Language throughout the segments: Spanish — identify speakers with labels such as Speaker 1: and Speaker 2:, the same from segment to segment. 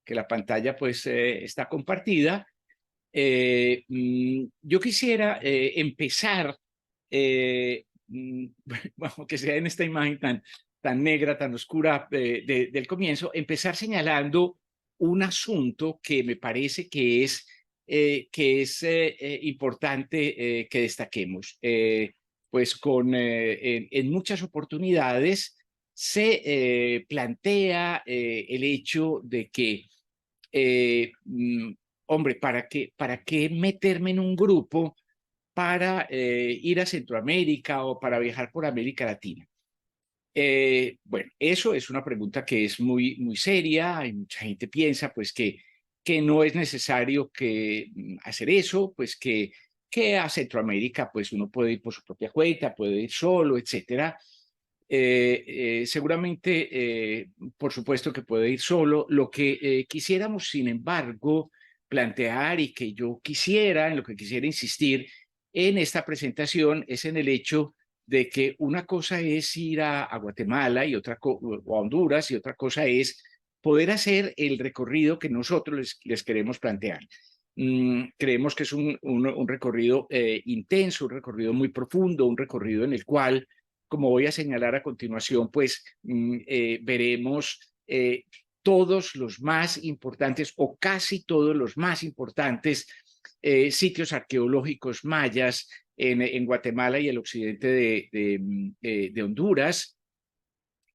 Speaker 1: que la pantalla pues está compartida. Yo quisiera empezar, bueno, que sea en esta imagen tan negra, tan oscura del comienzo, empezar señalando un asunto que me parece que es importante que destaquemos. Pues en muchas oportunidades se plantea el hecho de que hombre, para qué meterme en un grupo para ir a Centroamérica o para viajar por América Latina? Bueno, eso es una pregunta que es muy seria. Y mucha gente piensa pues que no es necesario hacer eso, pues que a Centroamérica pues uno puede ir por su propia cuenta, puede ir solo, etcétera. Seguramente, por supuesto que puede ir solo. Lo que quisiéramos, sin embargo, plantear y que yo quisiera, en lo que quisiera insistir en esta presentación, es en el hecho de que una cosa es ir a Guatemala y o a Honduras, y otra cosa es poder hacer el recorrido que nosotros les queremos plantear. Creemos que es un recorrido intenso, un recorrido muy profundo, un recorrido en el cual, como voy a señalar a continuación, pues veremos todos los más importantes o casi todos los más importantes sitios arqueológicos mayas en Guatemala y el occidente de Honduras.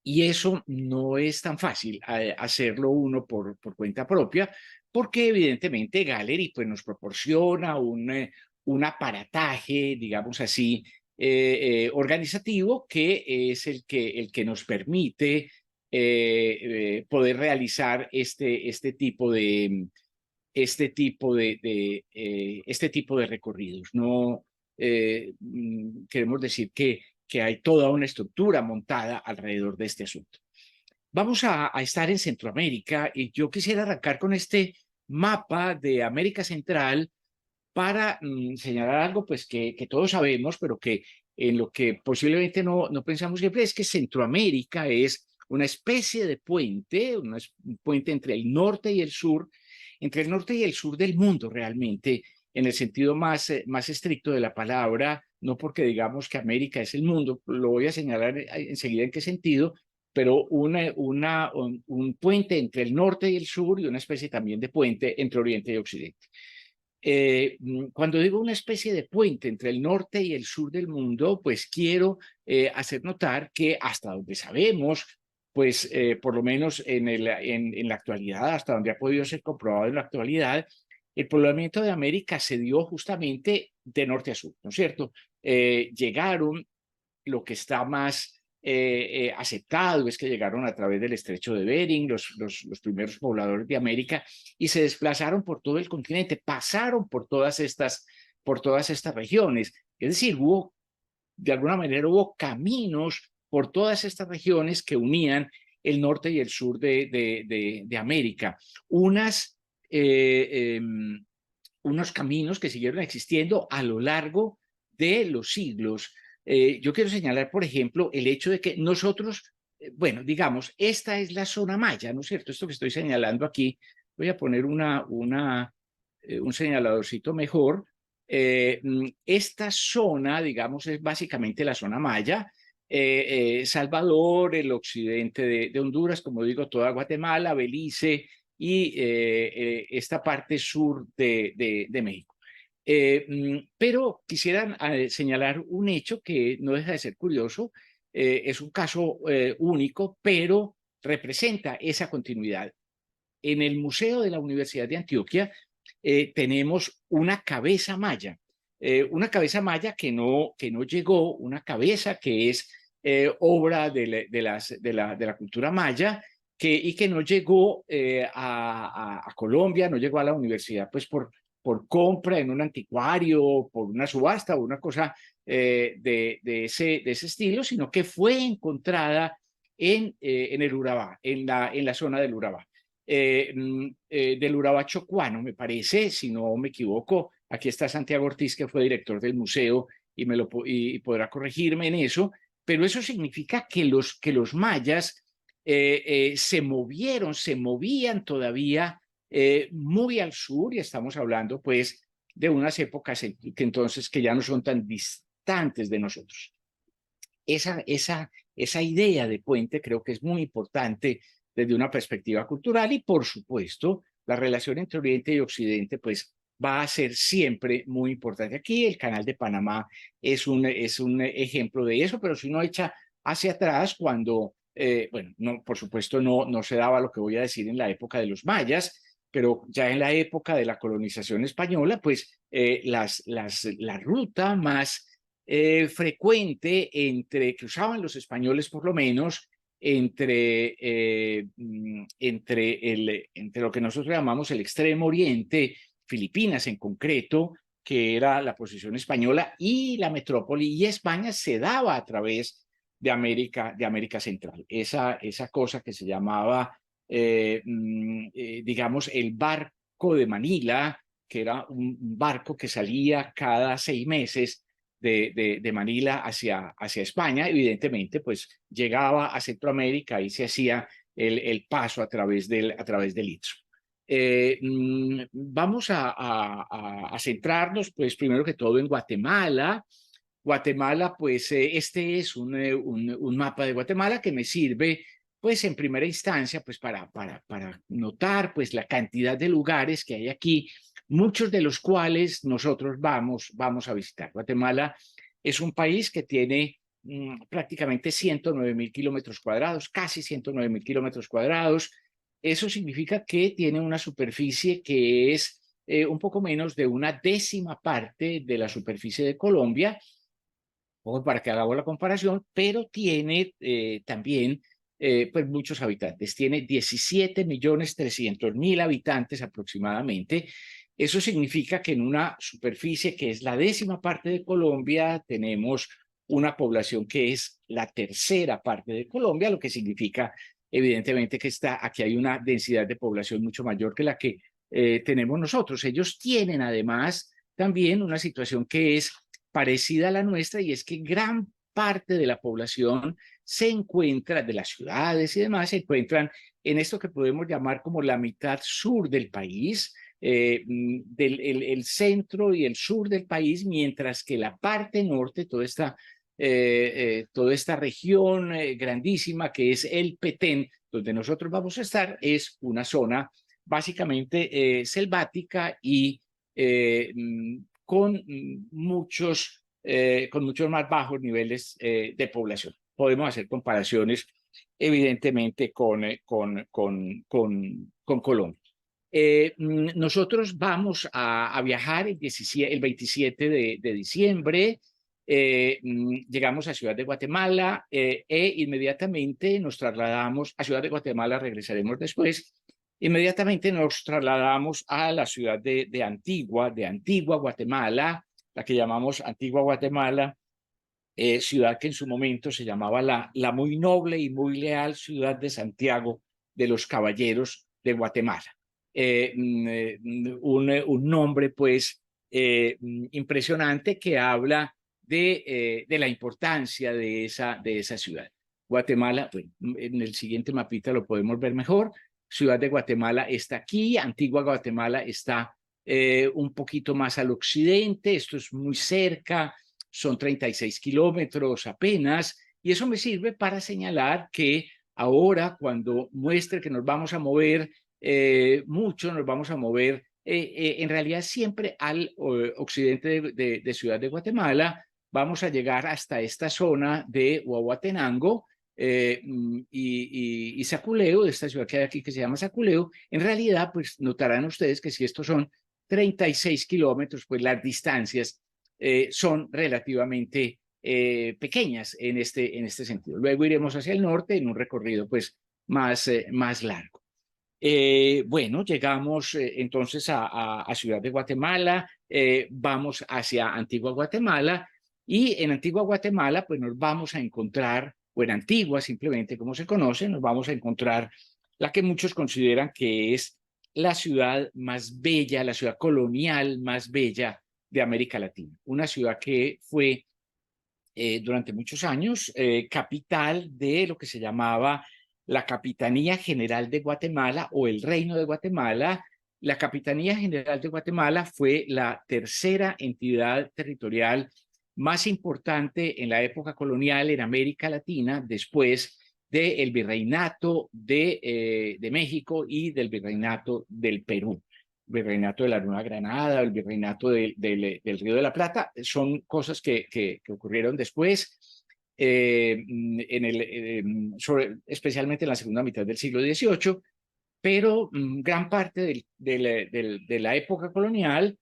Speaker 1: Y eso no es tan fácil hacerlo uno por cuenta propia, porque evidentemente Gallery pues, nos proporciona un aparataje, digamos así, organizativo, que es el que nos permite poder realizar este tipo de recorridos. No queremos decir que hay toda una estructura montada alrededor de este asunto. Vamos a estar en Centroamérica y yo quisiera arrancar con este mapa de América Central para señalar algo pues que todos sabemos, pero que en lo que posiblemente no pensamos siempre, es que Centroamérica es una especie de puente, un puente entre el norte y el sur, entre el norte y el sur del mundo realmente, en el sentido más estricto de la palabra, no porque digamos que América es el mundo, lo voy a señalar enseguida en qué sentido, pero un puente entre el norte y el sur, y una especie también de puente entre Oriente y Occidente. Cuando digo una especie de puente entre el norte y el sur del mundo, pues quiero hacer notar que hasta donde sabemos, pues por lo menos en la actualidad, hasta donde ha podido ser comprobado en la actualidad, el poblamiento de América se dio justamente de norte a sur, ¿no es cierto? Llegaron, lo que está más aceptado es que llegaron a través del estrecho de Bering, los primeros pobladores de América, y se desplazaron por todo el continente, pasaron por todas estas regiones. Es decir, de alguna manera hubo caminos por todas estas regiones que unían el norte y el sur de América. Unos caminos que siguieron existiendo a lo largo de los siglos. Yo quiero señalar, por ejemplo, el hecho de que nosotros, bueno, digamos, esta es la zona maya, ¿no es cierto? Esto que estoy señalando aquí, voy a poner un señaladorcito mejor. Esta zona, digamos, es básicamente la zona maya. Salvador, el occidente de Honduras, como digo, toda Guatemala, Belice y esta parte sur de México. Pero quisiera señalar un hecho que no deja de ser curioso. Es un caso único, pero representa esa continuidad. En el Museo de la Universidad de Antioquia tenemos una cabeza maya que no llegó, una cabeza que es obra de la cultura maya, y que no llegó a Colombia, no llegó a la universidad pues por compra en un anticuario, por una subasta o una cosa de ese estilo, sino que fue encontrada en el Urabá, en la zona del Urabá. Del Urabá chocuano, me parece, si no me equivoco. Aquí está Santiago Ortiz, que fue director del museo, y podrá corregirme en eso, pero eso significa que los mayas se movían todavía muy al sur, y estamos hablando pues de unas épocas que entonces que ya no son tan distantes de nosotros. Esa idea de puente creo que es muy importante desde una perspectiva cultural, y por supuesto la relación entre Oriente y Occidente pues va a ser siempre muy importante. Aquí el Canal de Panamá es un ejemplo de eso, pero si uno echa hacia atrás, cuando, bueno, no, por supuesto no se daba lo que voy a decir en la época de los mayas, pero ya en la época de la colonización española, pues la ruta más frecuente que usaban los españoles por lo menos, entre lo que nosotros llamamos el Extremo Oriente, Filipinas en concreto, que era la posición española, y la metrópoli y España, se daba a través de América Central. Esa cosa que se llamaba, digamos, el barco de Manila, que era un barco que salía cada 6 meses de Manila hacia España. Evidentemente, pues llegaba a Centroamérica y se hacía el paso a través del Istmo. Vamos a centrarnos, pues primero que todo, en Guatemala. Guatemala, pues este es un mapa de Guatemala que me sirve, pues en primera instancia, pues para notar pues la cantidad de lugares que hay aquí, muchos de los cuales nosotros vamos a visitar. Guatemala es un país que tiene prácticamente 109.000 kilómetros cuadrados, casi 109.000 kilómetros cuadrados. Eso significa que tiene una superficie que es un poco menos de una décima parte de la superficie de Colombia, para que hagamos la comparación, pero tiene también pues muchos habitantes. Tiene 17.300.000 habitantes aproximadamente. Eso significa que en una superficie que es la décima parte de Colombia, tenemos una población que es la tercera parte de Colombia, lo que significa evidentemente que aquí hay una densidad de población mucho mayor que la que tenemos nosotros. Ellos tienen además también una situación que es parecida a la nuestra, y es que gran parte de la población se encuentra, de las ciudades y demás, se encuentran en esto que podemos llamar como la mitad sur del país, el centro y el sur del país, mientras que la parte norte, toda esta región grandísima que es el Petén, donde nosotros vamos a estar, es una zona básicamente selvática y con muchos más bajos niveles de población. Podemos hacer comparaciones, evidentemente, con Colombia. Nosotros vamos a viajar el 27 de diciembre. Llegamos a Ciudad de Guatemala e inmediatamente nos trasladamos a Ciudad de Guatemala. Regresaremos después. Inmediatamente nos trasladamos a la ciudad de Antigua Guatemala, la que llamamos Antigua Guatemala, ciudad que en su momento se llamaba la muy noble y muy leal ciudad de Santiago de los Caballeros de Guatemala. Un nombre pues impresionante, que habla de la importancia de esa ciudad. Guatemala, bueno, en el siguiente mapita lo podemos ver mejor. Ciudad de Guatemala está aquí, Antigua Guatemala está un poquito más al occidente. Esto es muy cerca, son 36 kilómetros apenas, y eso me sirve para señalar que ahora, cuando muestre que nos vamos a mover mucho, nos vamos a mover en realidad siempre al occidente de Ciudad de Guatemala. Vamos a llegar hasta esta zona de Huehuetenango y Saculeo, de esta ciudad que hay aquí que se llama Saculeo. En realidad, pues notarán ustedes que si estos son 36 kilómetros, pues las distancias son relativamente pequeñas en este sentido. Luego iremos hacia el norte en un recorrido pues más largo. Bueno, llegamos entonces a Ciudad de Guatemala, vamos hacia Antigua Guatemala, y en Antigua Guatemala pues nos vamos a encontrar, o en Antigua simplemente como se conoce, nos vamos a encontrar la que muchos consideran que es la ciudad más bella, la ciudad colonial más bella de América Latina. Una ciudad que fue durante muchos años capital de lo que se llamaba la Capitanía General de Guatemala o el Reino de Guatemala. La Capitanía General de Guatemala fue la tercera entidad territorial más importante en la época colonial en América Latina, después del Virreinato de México y del Virreinato del Perú. El Virreinato de la Nueva Granada, el Virreinato del Río de la Plata, son cosas que ocurrieron después, especialmente en la segunda mitad del siglo XVIII, pero gran parte de la época colonial,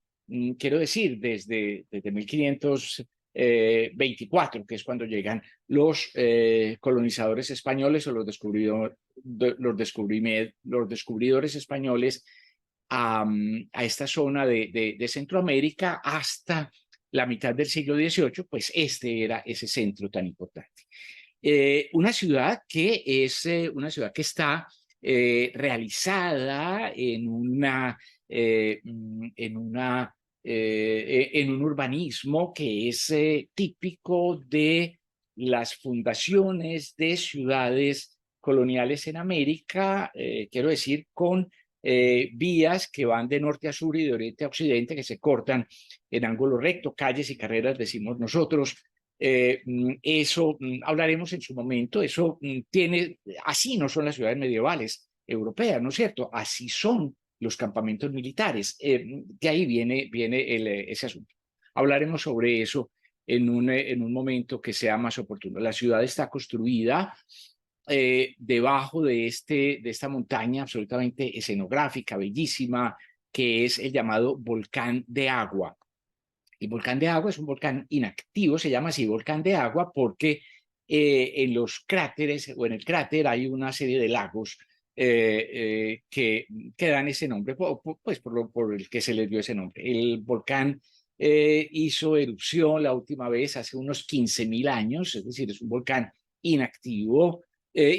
Speaker 1: quiero decir, desde 1524, que es cuando llegan los colonizadores españoles o los descubridores españoles a esta zona de Centroamérica hasta la mitad del siglo XVIII, pues este era ese centro tan importante. Una ciudad que es una ciudad que está realizada en en un urbanismo que es típico de las fundaciones de ciudades coloniales en América, quiero decir, con vías que van de norte a sur y de oriente a occidente, que se cortan en ángulo recto, calles y carreras, decimos nosotros. Eso hablaremos en su momento. Eso así no son las ciudades medievales europeas, ¿no es cierto? Así son los campamentos militares. De ahí viene ese asunto. Hablaremos sobre eso en un momento que sea más oportuno. La ciudad está construida debajo de esta montaña absolutamente escenográfica, bellísima, que es el llamado volcán de agua. El volcán de agua es un volcán inactivo, se llama así volcán de agua porque en los cráteres o en el cráter hay una serie de lagos que dan ese nombre, pues por el que se les dio ese nombre. El volcán hizo erupción la última vez hace unos 15.000 años, es decir, es un volcán inactivo.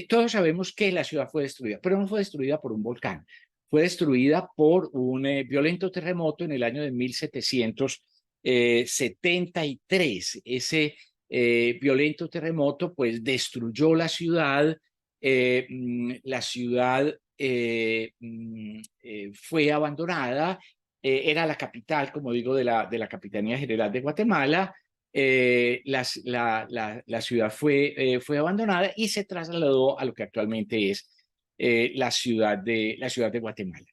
Speaker 1: Todos sabemos que la ciudad fue destruida, pero no fue destruida por un volcán, fue destruida por un violento terremoto en el año de 1773. Ese violento terremoto pues destruyó la ciudad. La ciudad fue abandonada. Era la capital, como digo, de la Capitanía General de Guatemala. La ciudad fue abandonada y se trasladó a lo que actualmente es la ciudad de Guatemala.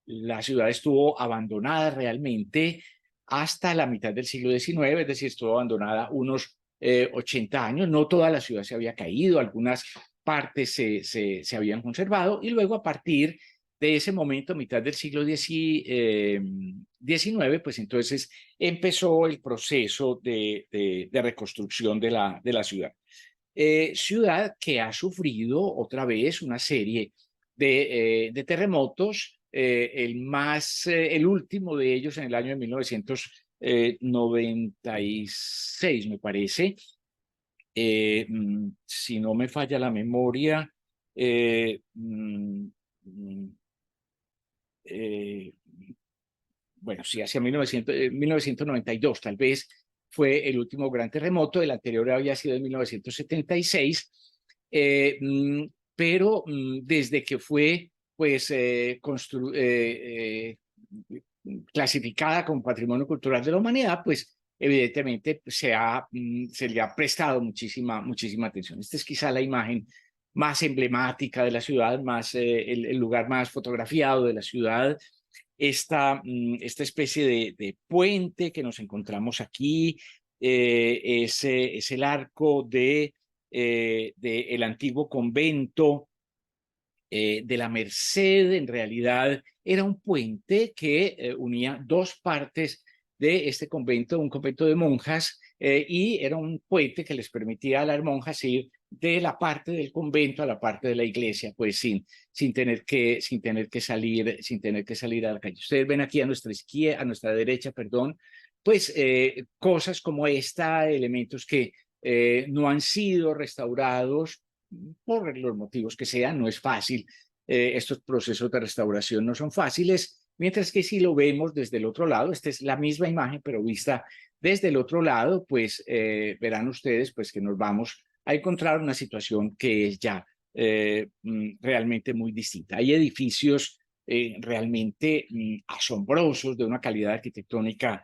Speaker 1: La ciudad estuvo abandonada realmente hasta la mitad del siglo XIX, es decir, estuvo abandonada unos 80 años. No toda la ciudad se había caído, algunas partes se habían conservado, y luego a partir de ese momento, mitad del siglo XIX, pues entonces empezó el proceso de reconstrucción de la ciudad. Ciudad que ha sufrido otra vez una serie de terremotos, el último de ellos en el año de 1996, me parece. Si no me falla la memoria, bueno, sí, hacia 1992 tal vez fue el último gran terremoto. El anterior había sido en 1976, pero desde que fue pues clasificada como Patrimonio Cultural de la Humanidad, pues evidentemente se le ha prestado muchísima atención. Esta es quizá la imagen más emblemática de la ciudad, el lugar más fotografiado de la ciudad. Esta especie de puente que nos encontramos aquí es el arco de el antiguo convento de la Merced. En realidad era un puente que unía dos partes de este convento, un convento de monjas, y era un puente que les permitía a las monjas ir de la parte del convento a la parte de la iglesia, pues sin tener que salir a la calle. Ustedes ven aquí a nuestra izquierda, a nuestra derecha, perdón, pues cosas como esta, elementos que no han sido restaurados por los motivos que sean. No es fácil. Estos procesos de restauración no son fáciles, mientras que si lo vemos desde el otro lado, esta es la misma imagen, pero vista desde el otro lado, pues verán ustedes pues que nos vamos a encontrar una situación que es ya realmente muy distinta. Hay edificios realmente asombrosos, de una calidad arquitectónica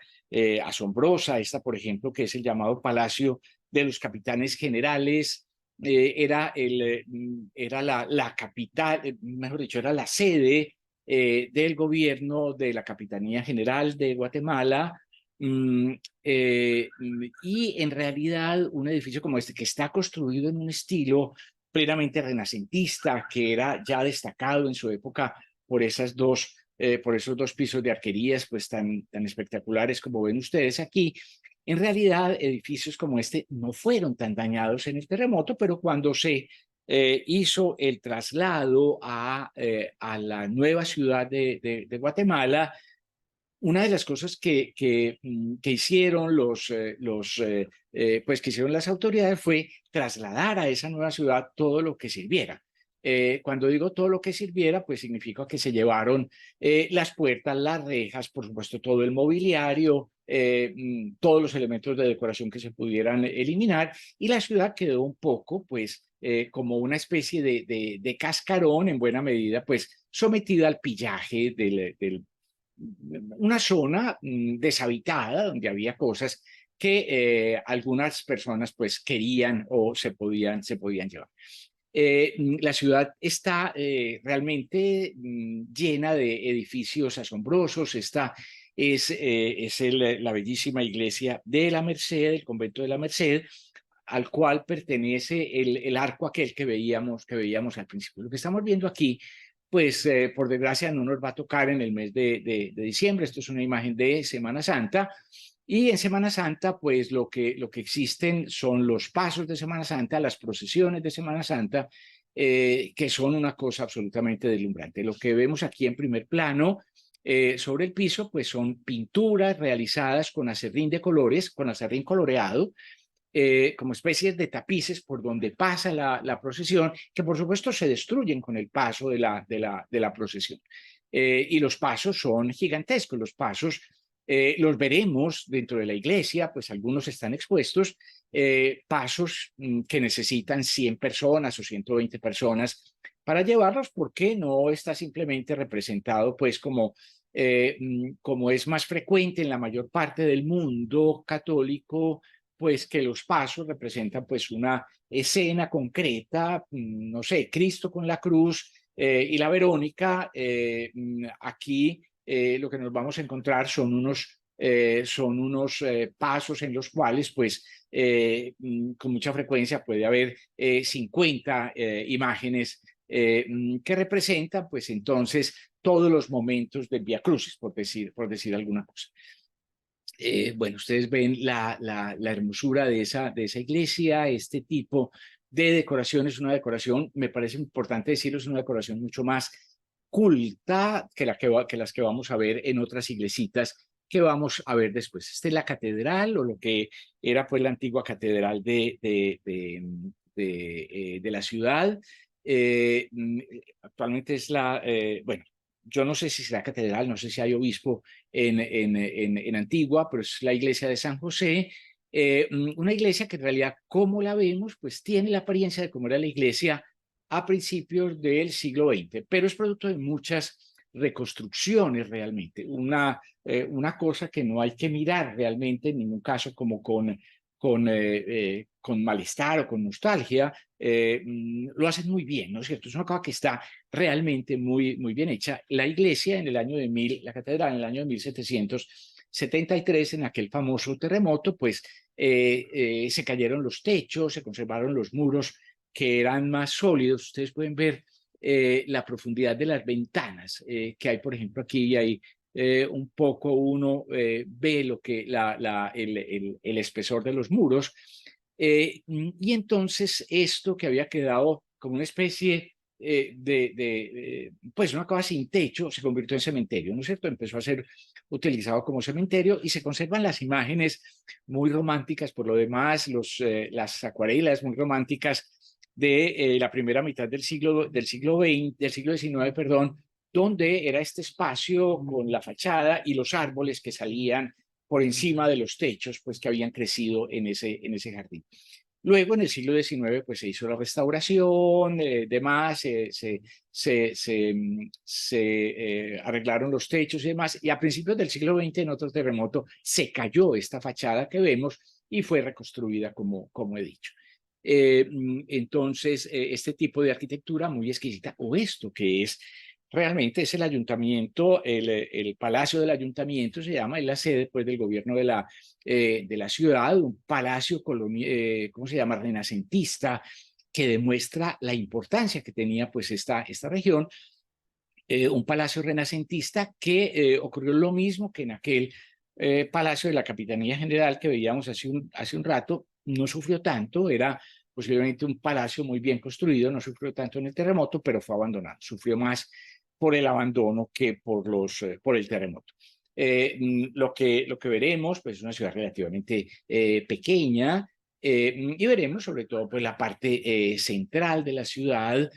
Speaker 1: asombrosa. Esta, por ejemplo, que es el llamado Palacio de los Capitanes Generales, era la capital, mejor dicho, era la sede del gobierno de la Capitanía General de Guatemala. Mm, y en realidad un edificio como este, que está construido en un estilo plenamente renacentista, que era ya destacado en su época por por esos dos pisos de arquerías pues tan espectaculares como ven ustedes aquí. En realidad, edificios como este no fueron tan dañados en el terremoto, pero cuando se hizo el traslado a la nueva ciudad de Guatemala, una de las cosas que hicieron pues que hicieron las autoridades fue trasladar a esa nueva ciudad todo lo que sirviera. Cuando digo todo lo que sirviera, pues significa que se llevaron las puertas, las rejas, por supuesto, todo el mobiliario, todos los elementos de decoración que se pudieran eliminar, y la ciudad quedó un poco, pues, como una especie de cascarón, en buena medida, pues, sometida al pillaje una zona deshabitada donde había cosas que algunas personas pues querían o se podían llevar. La ciudad está realmente llena de edificios asombrosos. Esta es la bellísima iglesia de la Merced, el convento de la Merced, al cual pertenece el arco aquel que veíamos al principio. Lo que estamos viendo aquí, pues por desgracia no nos va a tocar en el mes de diciembre. Esto es una imagen de Semana Santa. Y en Semana Santa, pues lo que existen son los pasos de Semana Santa, las procesiones de Semana Santa, que son una cosa absolutamente deslumbrante. Lo que vemos aquí en primer plano sobre el piso, pues son pinturas realizadas con acerrín de colores, con acerrín coloreado, como especies de tapices por donde pasa la procesión, que por supuesto se destruyen con el paso de la procesión. Y los pasos son gigantescos, los pasos los veremos dentro de la iglesia, pues algunos están expuestos, pasos que necesitan 100 personas o 120 personas para llevarlos, porque no está simplemente representado pues como es más frecuente en la mayor parte del mundo católico, pues que los pasos representan pues una escena concreta, no sé, Cristo con la cruz y la Verónica. Aquí lo que nos vamos a encontrar son unos pasos en los cuales pues con mucha frecuencia puede haber 50 imágenes que representan pues entonces todos los momentos del Vía Crucis, por decir alguna cosa. Bueno, ustedes ven la hermosura de esa iglesia, este tipo de decoración es una decoración, me parece importante decirlo, es una decoración mucho más culta que las que vamos a ver en otras iglesitas que vamos a ver después. Esta es la catedral, o lo que era pues la antigua catedral de la ciudad. Actualmente es bueno, yo no sé si será catedral, no sé si hay obispo en Antigua, pero es la iglesia de San José, una iglesia que en realidad, como la vemos, pues tiene la apariencia de cómo era la iglesia a principios del siglo XX, pero es producto de muchas reconstrucciones realmente, una cosa que no hay que mirar realmente en ningún caso como con malestar o con nostalgia. Lo hacen muy bien, ¿no es cierto? Es una cosa que está realmente muy bien hecha. La iglesia en el año la catedral en el año de 1773, en aquel famoso terremoto, pues se cayeron los techos, se conservaron los muros que eran más sólidos. Ustedes pueden ver la profundidad de las ventanas que hay, por ejemplo, aquí, y hay un poco uno ve lo que el espesor de los muros. Y entonces esto que había quedado como una especie pues una cosa sin techo, se convirtió en cementerio, ¿no es cierto? Empezó a ser utilizado como cementerio y se conservan las imágenes muy románticas, por lo demás, las acuarelas muy románticas de la primera mitad del siglo XIX, perdón, donde era este espacio con la fachada y los árboles que salían por encima de los techos, pues que habían crecido en ese jardín. Luego, en el siglo XIX, pues se hizo la restauración, demás, arreglaron los techos y demás, y a principios del siglo XX, en otro terremoto, se cayó esta fachada que vemos y fue reconstruida, como he dicho. Entonces, este tipo de arquitectura muy exquisita, o esto que es realmente es el ayuntamiento, el palacio del ayuntamiento se llama, es la sede pues, del gobierno de la ciudad, un palacio ¿cómo se llama? Renacentista, que demuestra la importancia que tenía pues esta región, un palacio renacentista que ocurrió lo mismo que en aquel palacio de la Capitanía General que veíamos hace un rato, no sufrió tanto, era posiblemente un palacio muy bien construido, no sufrió tanto en el terremoto, pero fue abandonado, sufrió más por el abandono que por el terremoto. Lo que veremos pues, es una ciudad relativamente pequeña, y veremos sobre todo pues, la parte central de la ciudad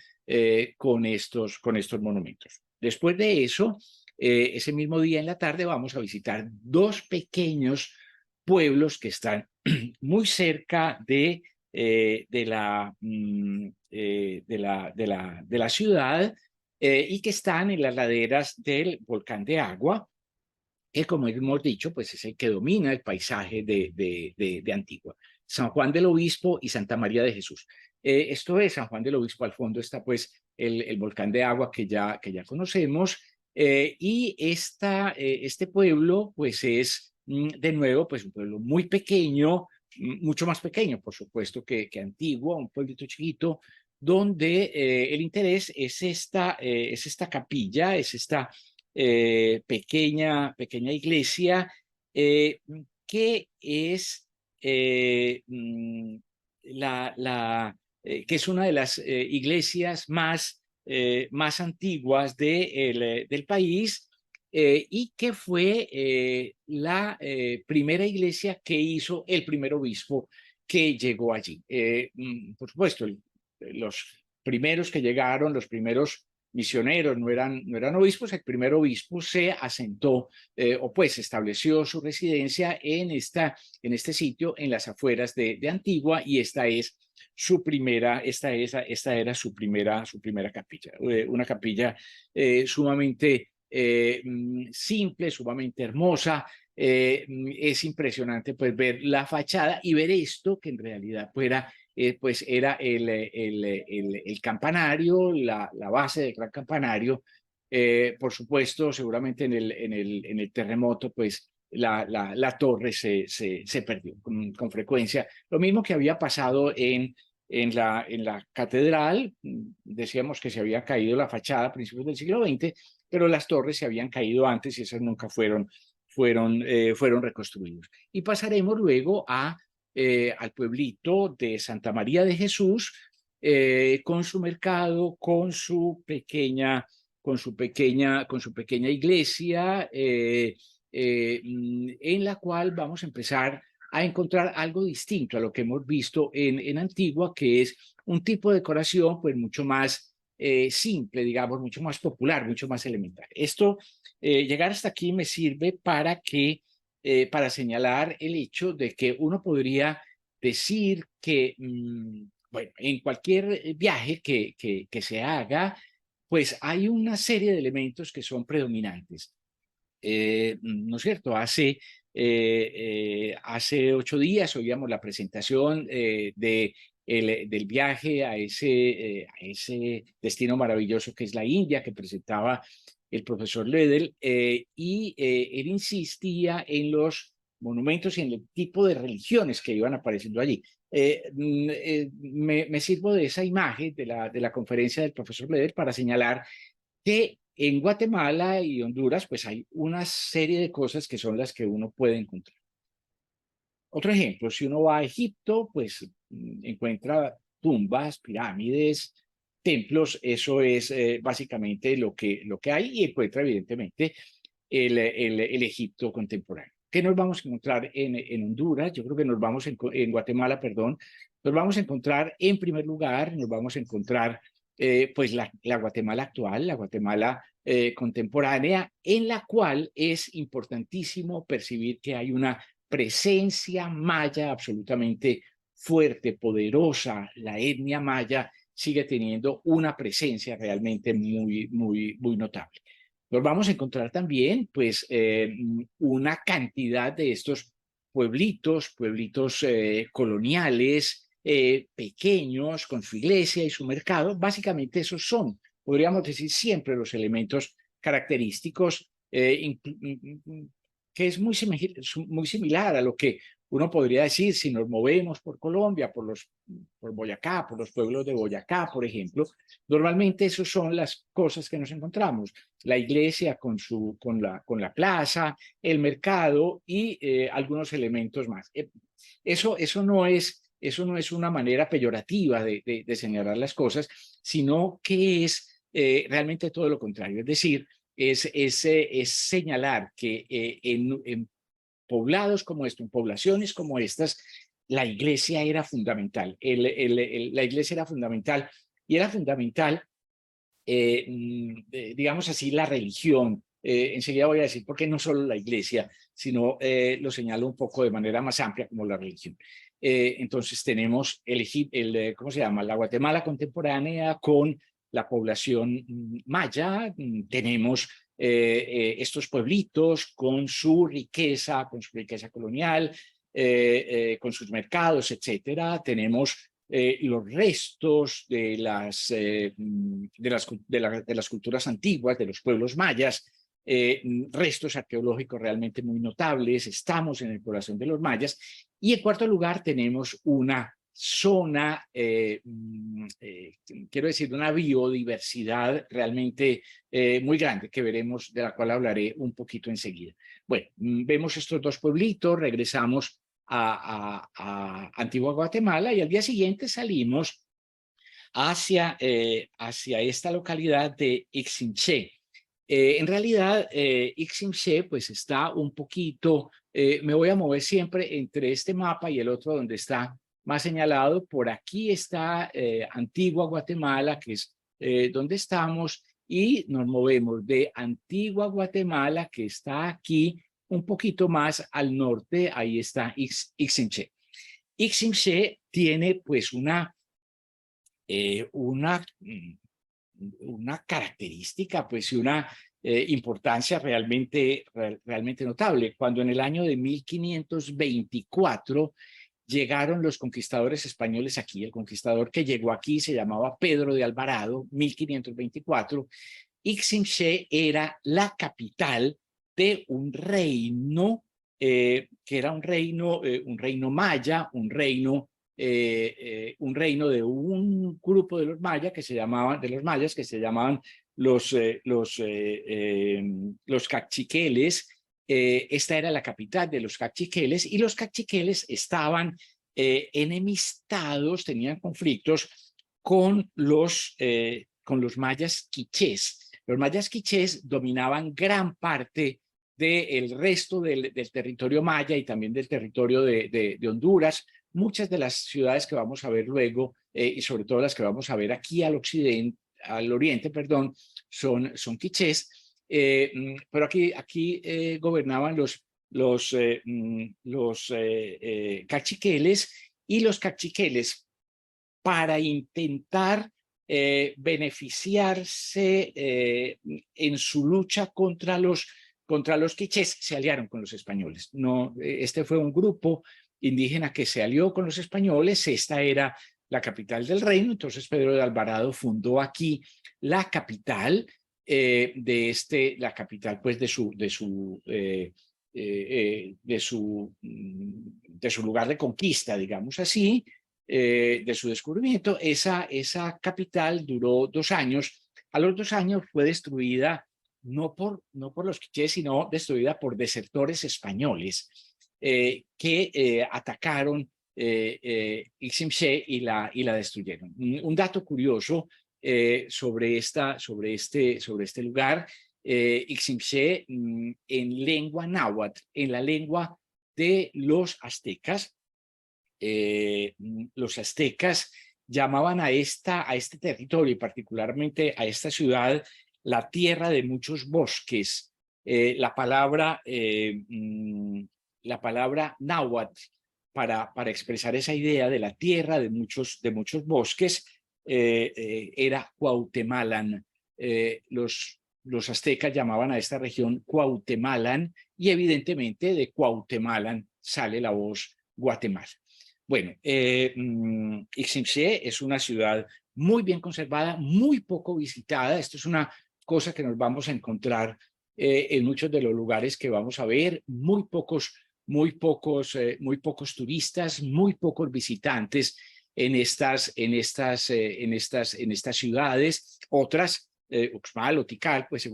Speaker 1: con estos monumentos. Después de eso, ese mismo día en la tarde vamos a visitar dos pequeños pueblos que están muy cerca de la ciudad y que están en las laderas del volcán de Agua, que como hemos dicho, pues es el que domina el paisaje de Antigua. San Juan del Obispo y Santa María de Jesús. Esto es San Juan del Obispo, al fondo está pues el volcán de Agua que ya conocemos, y este pueblo pues es de nuevo pues un pueblo muy pequeño, mucho más pequeño por supuesto que Antigua, un pueblito chiquito, donde el interés es esta capilla, es esta pequeña iglesia que es que es una de las iglesias más antiguas del país, y que fue la primera iglesia que hizo el primer obispo que llegó allí. Por supuesto, los primeros que llegaron, los primeros misioneros, no eran obispos, el primer obispo se asentó o pues estableció su residencia en este sitio, en las afueras de Antigua, y esta era su primera capilla, una capilla sumamente simple, sumamente hermosa. Es impresionante pues ver la fachada y ver esto que en realidad pues era el campanario, la base del gran campanario. Por supuesto, seguramente en el terremoto, pues la torre se perdió con frecuencia. Lo mismo que había pasado en la catedral, decíamos que se había caído la fachada a principios del siglo XX, pero las torres se habían caído antes y esas nunca fueron reconstruidos. Y pasaremos luego al pueblito de Santa María de Jesús, con su mercado, con su pequeña iglesia, en la cual vamos a empezar a encontrar algo distinto a lo que hemos visto en Antigua, que es un tipo de decoración pues mucho más simple, digamos, mucho más popular, mucho más elemental. Llegar hasta aquí me sirve para señalar el hecho de que uno podría decir que, bueno, en cualquier viaje que se haga, pues hay una serie de elementos que son predominantes. ¿No es cierto? Hace 8 días oíamos la presentación del viaje a ese destino maravilloso que es la India, que presentaba el profesor Ledel, y él insistía en los monumentos y en el tipo de religiones que iban apareciendo allí. Me sirvo de esa imagen de la conferencia del profesor Ledel para señalar que en Guatemala y Honduras, pues hay una serie de cosas que son las que uno puede encontrar. Otro ejemplo, si uno va a Egipto, pues encuentra tumbas, pirámides, templos, eso es básicamente lo que hay, y encuentra evidentemente el Egipto contemporáneo. ¿Qué nos vamos a encontrar en Honduras? Yo creo que en Guatemala, perdón, nos vamos a encontrar en primer lugar, nos vamos a encontrar pues la Guatemala actual, la Guatemala contemporánea, en la cual es importantísimo percibir que hay una presencia maya absolutamente fuerte, poderosa, la etnia maya sigue teniendo una presencia realmente muy notable. Nos vamos a encontrar también, pues, una cantidad de estos pueblitos coloniales, pequeños, con su iglesia y su mercado. Básicamente esos son, podríamos decir, siempre los elementos característicos, que es muy similar a lo que uno podría decir si nos movemos por Colombia, por Boyacá, por los pueblos de Boyacá, por ejemplo. Normalmente esas son las cosas que nos encontramos: la iglesia con la plaza, el mercado y algunos elementos más. Eso no es una manera peyorativa de señalar las cosas, sino que es realmente todo lo contrario. Es decir, es señalar que en poblados como estos, en poblaciones como estas, la iglesia era fundamental. La iglesia era fundamental, y era fundamental, digamos así, la religión. Enseguida voy a decir por qué no solo la iglesia, sino lo señalo un poco de manera más amplia como la religión. Entonces tenemos ¿cómo se llama? La Guatemala contemporánea con la población maya. Tenemos estos pueblitos con su riqueza colonial, con sus mercados, etcétera. Tenemos los restos de las culturas antiguas, de los pueblos mayas, restos arqueológicos realmente muy notables. Estamos en el corazón de los mayas. Y en cuarto lugar tenemos una zona, quiero decir, una biodiversidad realmente muy grande, que veremos, de la cual hablaré un poquito enseguida. Bueno, vemos estos dos pueblitos, regresamos a Antigua Guatemala, y al día siguiente salimos hacia esta localidad de Ixinché. En realidad, Ixinché pues está un poquito, me voy a mover siempre entre este mapa y el otro donde está más señalado. Por aquí está Antigua Guatemala, que es donde estamos, y nos movemos de Antigua Guatemala, que está aquí, un poquito más al norte. Ahí está Ixinché. Ixinché tiene pues una característica, pues, y una importancia realmente notable. Cuando en el año de 1524 llegaron los conquistadores españoles aquí, el conquistador que llegó aquí se llamaba Pedro de Alvarado, 1524. Ixinché era la capital de un reino, que era un reino maya, un reino de un grupo de los mayas que se llamaban los cachiqueles. Esta era la capital de los cachiqueles, y los cachiqueles estaban enemistados, tenían conflictos con los mayas quichés. Los mayas quichés dominaban gran parte del resto del territorio maya y también del territorio de Honduras. Muchas de las ciudades que vamos a ver luego, y sobre todo las que vamos a ver aquí al oriente, perdón, son quichés. Pero aquí gobernaban los cachiqueles, y los cachiqueles, para intentar beneficiarse en su lucha contra los quichés, se aliaron con los españoles. No, este fue un grupo indígena que se alió con los españoles. Esta era la capital del reino. Entonces Pedro de Alvarado fundó aquí la capital, la capital pues de su lugar de conquista, digamos así, de su descubrimiento. Esa capital duró 2 años. A los 2 años fue destruida, no por los quichés, sino destruida por desertores españoles que atacaron Ixinché y la destruyeron. Un dato curioso sobre este lugar: Ixinché, en lengua náhuatl, en la lengua de los aztecas, llamaban a este territorio, y particularmente a esta ciudad, la tierra de muchos bosques. La palabra náhuatl para expresar esa idea de la tierra de muchos bosques, era Cuauhtemalan. Los aztecas llamaban a esta región Cuauhtemalan y evidentemente de Cuauhtemalan sale la voz Guatemala. Bueno, Ixmiché es una ciudad muy bien conservada, muy poco visitada. Esto es una cosa que nos vamos a encontrar en muchos de los lugares que vamos a ver. Muy pocos turistas, muy pocos visitantes en estas ciudades. Otras, Uxmal o Tikal, pues,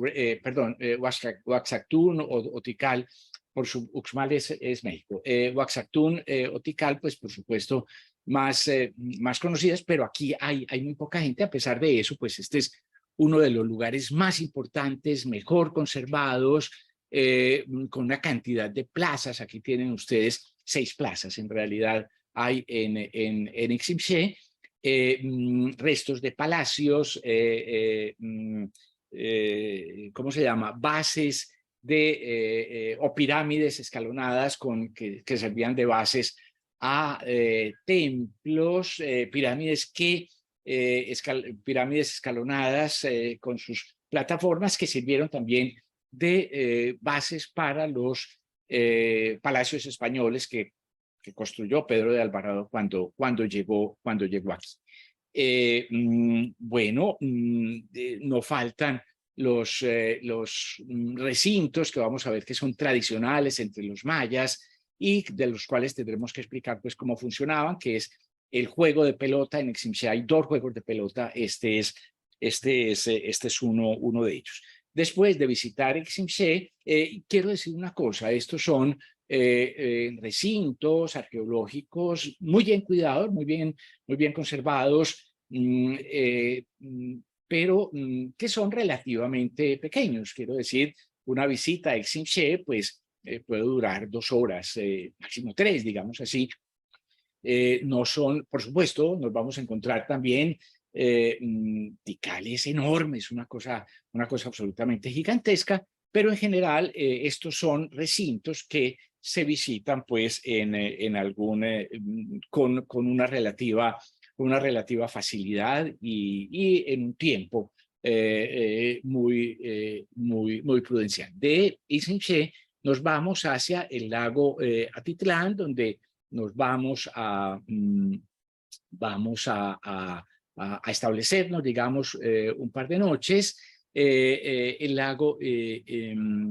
Speaker 1: Oaxactún o Tikal, Uxmal es México, Oaxactún o Tikal, pues por supuesto más conocidas, pero aquí hay muy poca gente. A pesar de eso, pues este es uno de los lugares más importantes, mejor conservados, con una cantidad de plazas. Aquí tienen ustedes 6 plazas en realidad hay en Ixmiché, restos de palacios, ¿cómo se llama? Bases o pirámides escalonadas que servían de bases a templos, pirámides escalonadas con sus plataformas que sirvieron también de bases para los palacios españoles que construyó Pedro de Alvarado cuando llegó aquí. Bueno, no faltan los recintos que vamos a ver que son tradicionales entre los mayas y de los cuales tendremos que explicar pues cómo funcionaban, que es el juego de pelota. En Ixmiché hay 2 juegos de pelota, este es uno de ellos. Después de visitar Ixmiché, quiero decir una cosa, estos son recintos arqueológicos muy bien cuidados, muy bien conservados, pero que son relativamente pequeños. Quiero decir, una visita a Ixmiché pues puede durar 2 horas, máximo 3, digamos así. No son, por supuesto, nos vamos a encontrar también ticales enormes, una cosa absolutamente gigantesca, pero en general estos son recintos que se visitan pues con una relativa facilidad y en un tiempo muy prudencial. De Ixmiché nos vamos hacia el lago Atitlán, donde nos vamos a establecernos, digamos, un par de noches. El lago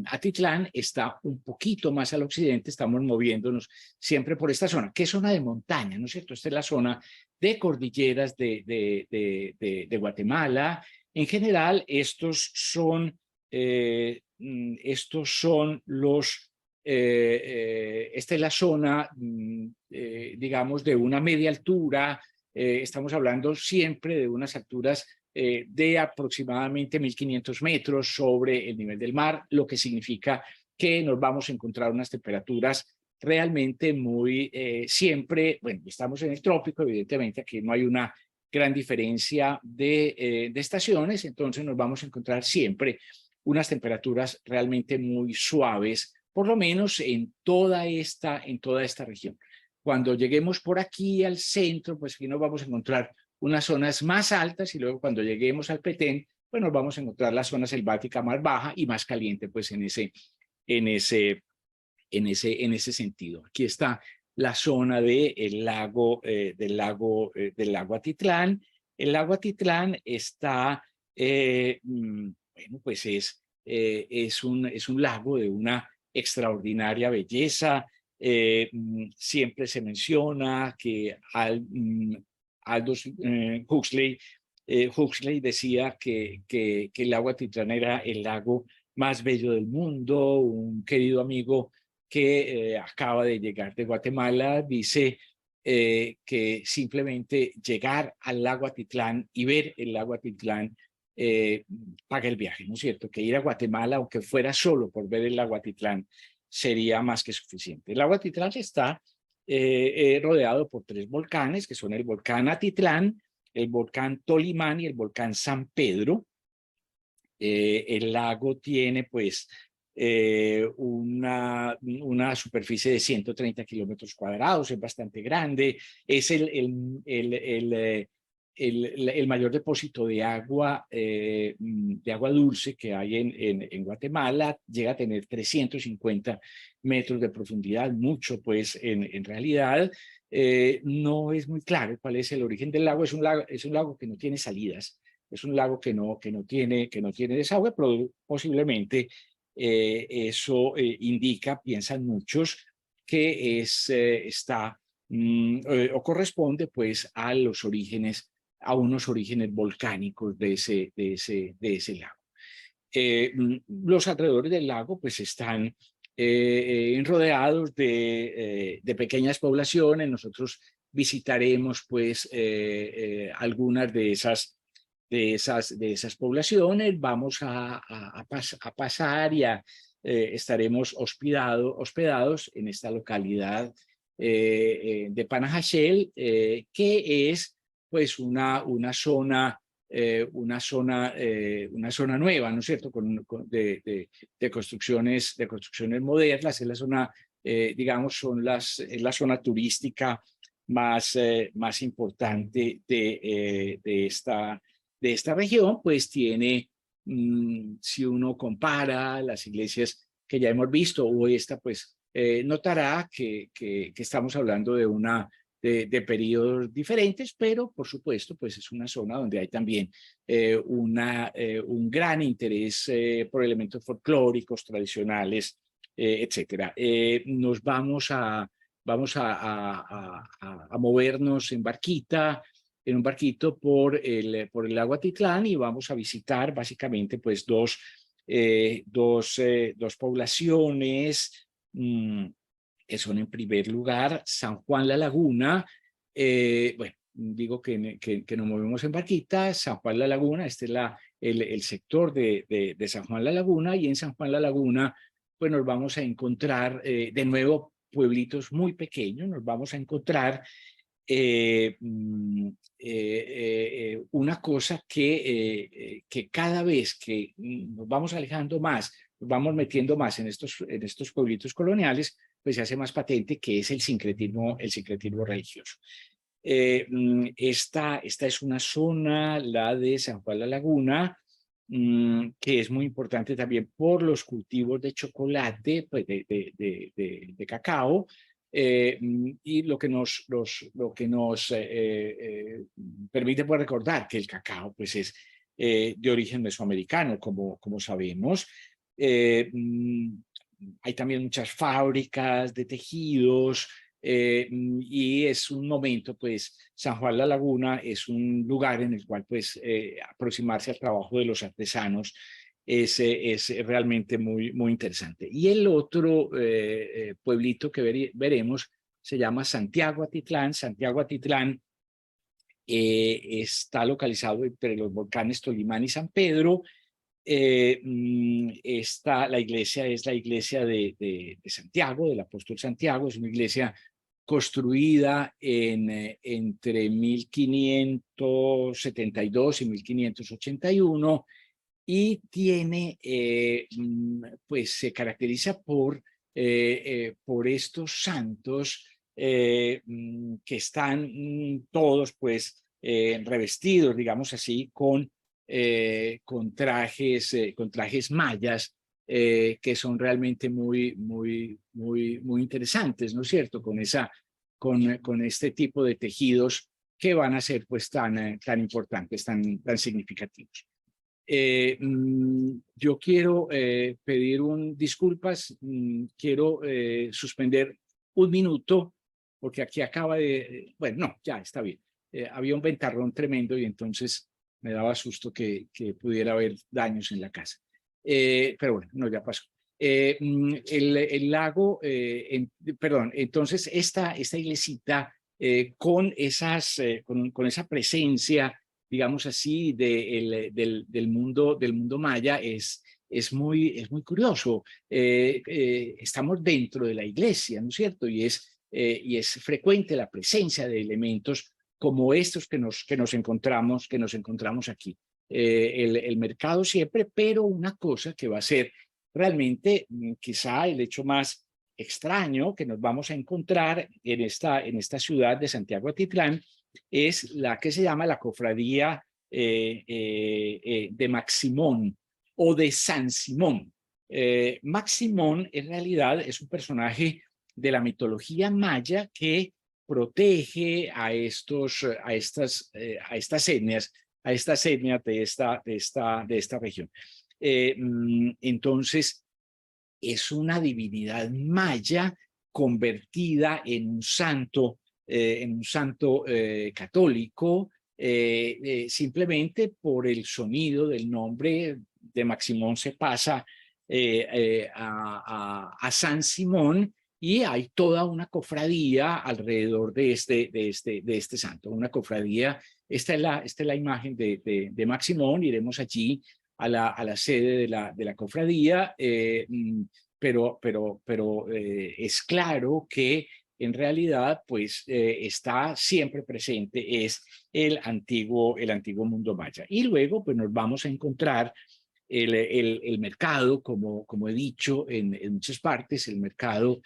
Speaker 1: Atitlán está un poquito más al occidente, estamos moviéndonos siempre por esta zona. ¿Qué zona de montaña? ¿No es cierto? Esta es la zona de cordilleras de Guatemala. En general, estos son los esta es la zona, digamos, de una media altura. Estamos hablando siempre de unas alturas de aproximadamente 1.500 metros sobre el nivel del mar, lo que significa que nos vamos a encontrar unas temperaturas realmente siempre, bueno, estamos en el trópico, evidentemente aquí no hay una gran diferencia de estaciones, entonces nos vamos a encontrar siempre unas temperaturas realmente muy suaves, por lo menos en toda esta región. Cuando lleguemos por aquí al centro, pues aquí nos vamos a encontrar unas zonas más altas, y luego cuando lleguemos al Petén, pues nos vamos a encontrar la zona selvática más baja y más caliente, pues en ese sentido. Aquí está la zona del lago Atitlán. El lago Atitlán está, bueno, pues es un lago de una extraordinaria belleza. Siempre se menciona que Aldous Huxley decía que el lago Atitlán era el lago más bello del mundo. Un querido amigo que acaba de llegar de Guatemala dice que simplemente llegar al lago Atitlán y ver el lago Atitlán paga el viaje, ¿no es cierto? Que ir a Guatemala, aunque fuera solo por ver el lago Atitlán, sería más que suficiente. El lago Atitlán está rodeado por 3 volcanes, que son el volcán Atitlán, el volcán Tolimán y el volcán San Pedro. El lago tiene pues una superficie de 130 kilómetros cuadrados, es bastante grande, es el mayor depósito de agua dulce que hay en Guatemala. Llega a tener 350 metros de profundidad, mucho pues en realidad. No es muy claro cuál es el origen del lago. Es un lago que no tiene salidas, es un lago que no tiene desagüe, pero posiblemente eso indica, piensan muchos, que está o corresponde pues a unos orígenes volcánicos de ese lago. Los alrededores del lago pues están rodeados de pequeñas poblaciones. Nosotros visitaremos pues algunas de esas poblaciones. Vamos a pasar y estaremos hospedados en esta localidad de Panajachel, que es pues una zona nueva, ¿no es cierto?, de construcciones modernas. Es la zona, digamos, es la zona turística más importante de esta región. Pues tiene, si uno compara las iglesias que ya hemos visto o esta, pues notará que estamos hablando de periodos diferentes, pero por supuesto pues es una zona donde hay también un gran interés por elementos folclóricos, tradicionales, etcétera. Nos vamos a movernos en un barquito por el lago Atitlán, y vamos a visitar básicamente pues dos poblaciones que son, en primer lugar, San Juan La Laguna. Bueno, digo que nos movemos en barquita. San Juan La Laguna, este es el sector de San Juan La Laguna, y en San Juan La Laguna pues nos vamos a encontrar de nuevo pueblitos muy pequeños. Nos vamos a encontrar una cosa que cada vez que nos vamos alejando más, nos vamos metiendo más en estos pueblitos coloniales, pues se hace más patente, que es el sincretismo religioso. Esta es una zona, la de San Juan La Laguna, que es muy importante también por los cultivos de chocolate, pues de cacao, y lo que nos permite pues recordar que el cacao pues es de origen mesoamericano, como sabemos. Hay también muchas fábricas de tejidos, y es un momento, pues San Juan La Laguna es un lugar en el cual pues aproximarse al trabajo de los artesanos es realmente muy interesante. Y el otro pueblito que veremos se llama Santiago Atitlán. Santiago Atitlán está localizado entre los volcanes Tolimán y San Pedro. La iglesia es la iglesia de Santiago, del apóstol Santiago. Es una iglesia construida entre 1572 y 1581, y tiene, pues se caracteriza por estos santos que están todos pues revestidos, digamos así, con trajes mayas, que son realmente muy interesantes, ¿no es cierto? Con este tipo de tejidos que van a ser pues tan importantes, tan significativos. Yo quiero pedir disculpas. Quiero suspender un minuto, porque aquí acaba bueno, no, ya está bien. Había un ventarrón tremendo y entonces me daba susto que pudiera haber daños en la casa. Pero bueno, no, ya pasó. El lago, perdón, entonces esta iglesita con esa presencia, digamos así, del mundo maya, es muy curioso. Estamos dentro de la iglesia, ¿no es cierto? Y es frecuente la presencia de elementos como estos que nos encontramos aquí. El mercado siempre, pero una cosa que va a ser realmente quizá el hecho más extraño que nos vamos a encontrar en esta ciudad de Santiago Atitlán es la que se llama la cofradía de Maximón o de San Simón. Maximón en realidad es un personaje de la mitología maya que protege a estas etnias, de esta región. Entonces, es una divinidad maya convertida en un santo católico, simplemente por el sonido del nombre de Maximón se pasa a San Simón, y hay toda una cofradía alrededor de este santo, una cofradía. Esta es la imagen de Maximón. Iremos allí a la sede de la cofradía, pero es claro que en realidad pues está siempre presente es el antiguo mundo maya. Y luego pues nos vamos a encontrar el mercado, como he dicho en muchas partes. El mercado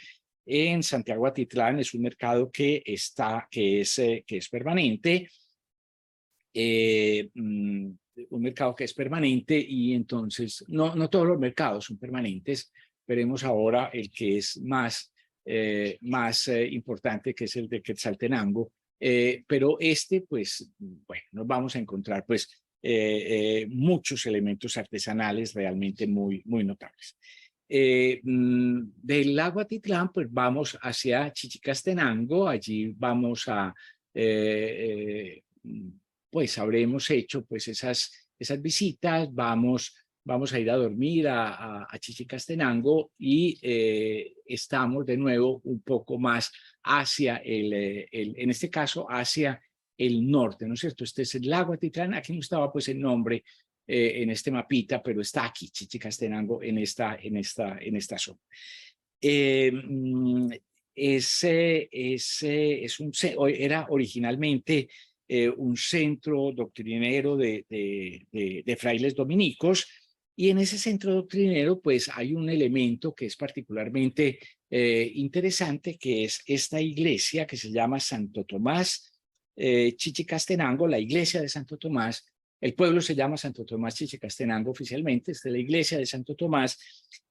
Speaker 1: en Santiago Atitlán es un mercado que es permanente, un mercado que es permanente, y entonces no todos los mercados son permanentes. Veremos ahora el que es más importante, que es el de Quetzaltenango, pero pues, bueno, nos vamos a encontrar pues muchos elementos artesanales realmente muy notables. Del lago Atitlán pues vamos hacia Chichicastenango. Allí vamos a pues habremos hecho pues esas visitas. Vamos a ir a dormir a Chichicastenango, y estamos de nuevo un poco más hacia en este caso hacia el norte, ¿no es cierto? Este es el lago Atitlán. Aquí no estaba pues el nombre en este mapita, pero está aquí Chichicastenango en esta zona. Era originalmente un centro doctrinero de frailes dominicos, y en ese centro doctrinero pues hay un elemento que es particularmente interesante, que es esta iglesia que se llama Santo Tomás Chichicastenango, la iglesia de Santo Tomás. El pueblo se llama Santo Tomás Chichicastenango oficialmente. Esta es la iglesia de Santo Tomás,